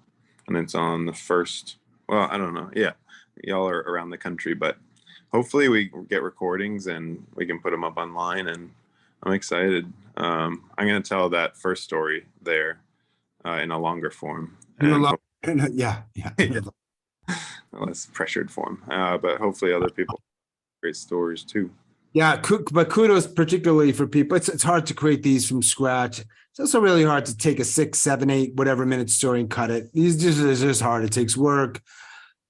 and it's on the first. Well, I don't know. Yeah, y'all are around the country, but hopefully we get recordings and we can put them up online. And I'm excited. I'm going to tell that first story there in a longer form. Yeah. A less pressured form. But hopefully other people great stories too. Yeah, but kudos particularly for people. It's hard to create these from scratch. It's also really hard to take a 6, 7, 8, whatever minute story and cut it. It's just hard. It takes work.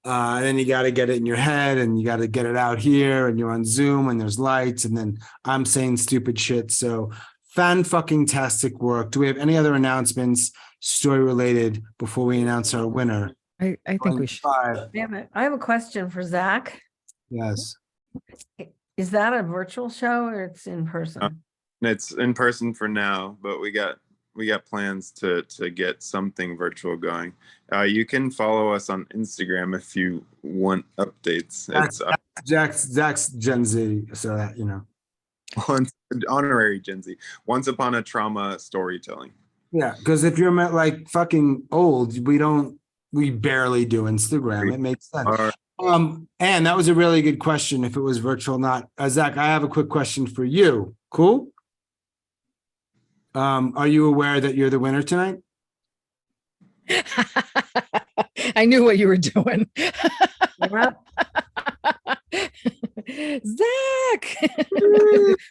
And then you got to get it in your head, and you got to get it out here, and you're on Zoom and there's lights, and then I'm saying stupid shit. So fan-fucking-tastic work. Do we have any other announcements, story related, before we announce our winner? I think we should. I have a question for Zach. Yes. Is that a virtual show or it's in person? It's in person for now, but we got plans to get something virtual going. You can follow us on Instagram if you want updates. Zach's Gen Z, so that, you know. Honorary Gen Z. Once Upon a Trauma storytelling. Yeah, because if you're like fucking old, we barely do Instagram. It makes sense. And that was a really good question. If it was virtual, not Zach, I have a quick question for you. Cool. Are you aware that you're the winner tonight? I knew what you were doing. Zach,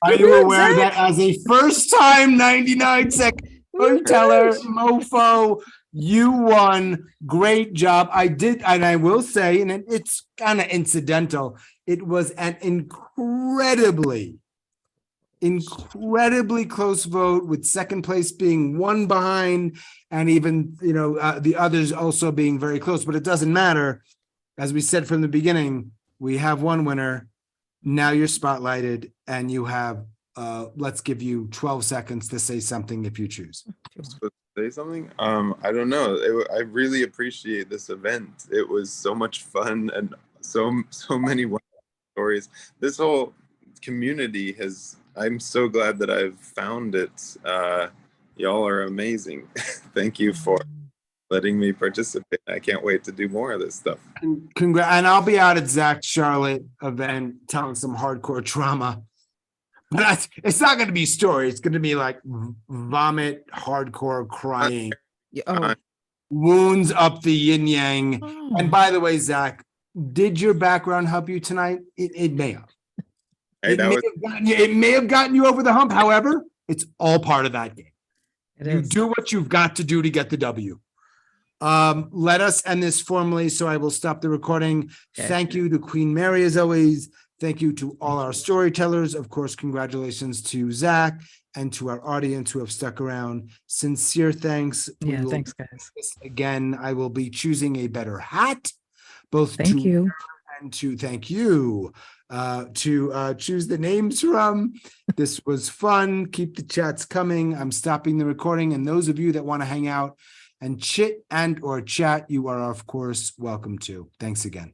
are you aware that as a first-time 99-second storyteller mofo, you won? Great job. I did, and I will say, and it's kind of incidental, it was an incredibly close vote, with second place being one behind, and even the others also being very close. But it doesn't matter. As we said from the beginning, we have one winner. Now you're spotlighted, and you have let's give you 12 seconds to say something if you choose. Say something? I don't know. I really appreciate this event. It was so much fun, and so many wonderful stories. This whole community I'm so glad that I've found it. Y'all are amazing. Thank you for letting me participate. I can't wait to do more of this stuff. And I'll be out at Zach Charlotte event telling some hardcore trauma. But it's not going to be story. It's going to be like vomit, hardcore crying, wounds up the yin yang. And by the way, Zach, did your background help you tonight? It may have. It may have gotten you over the hump. However, it's all part of that game. You do what you've got to do to get the W. Let us end this formally, so I will stop the recording. Okay. Thank you to Queen Mary, as always. Thank you to all our storytellers. Of course, congratulations to Zach and to our audience who have stuck around. Sincere thanks. Yeah, thanks, guys. Again, I will be choosing a better hat, both thank you and to thank you to choose the names from. This was fun. Keep the chats coming. I'm stopping the recording, and those of you that want to hang out and chit and or chat, you are of course welcome to. Thanks again.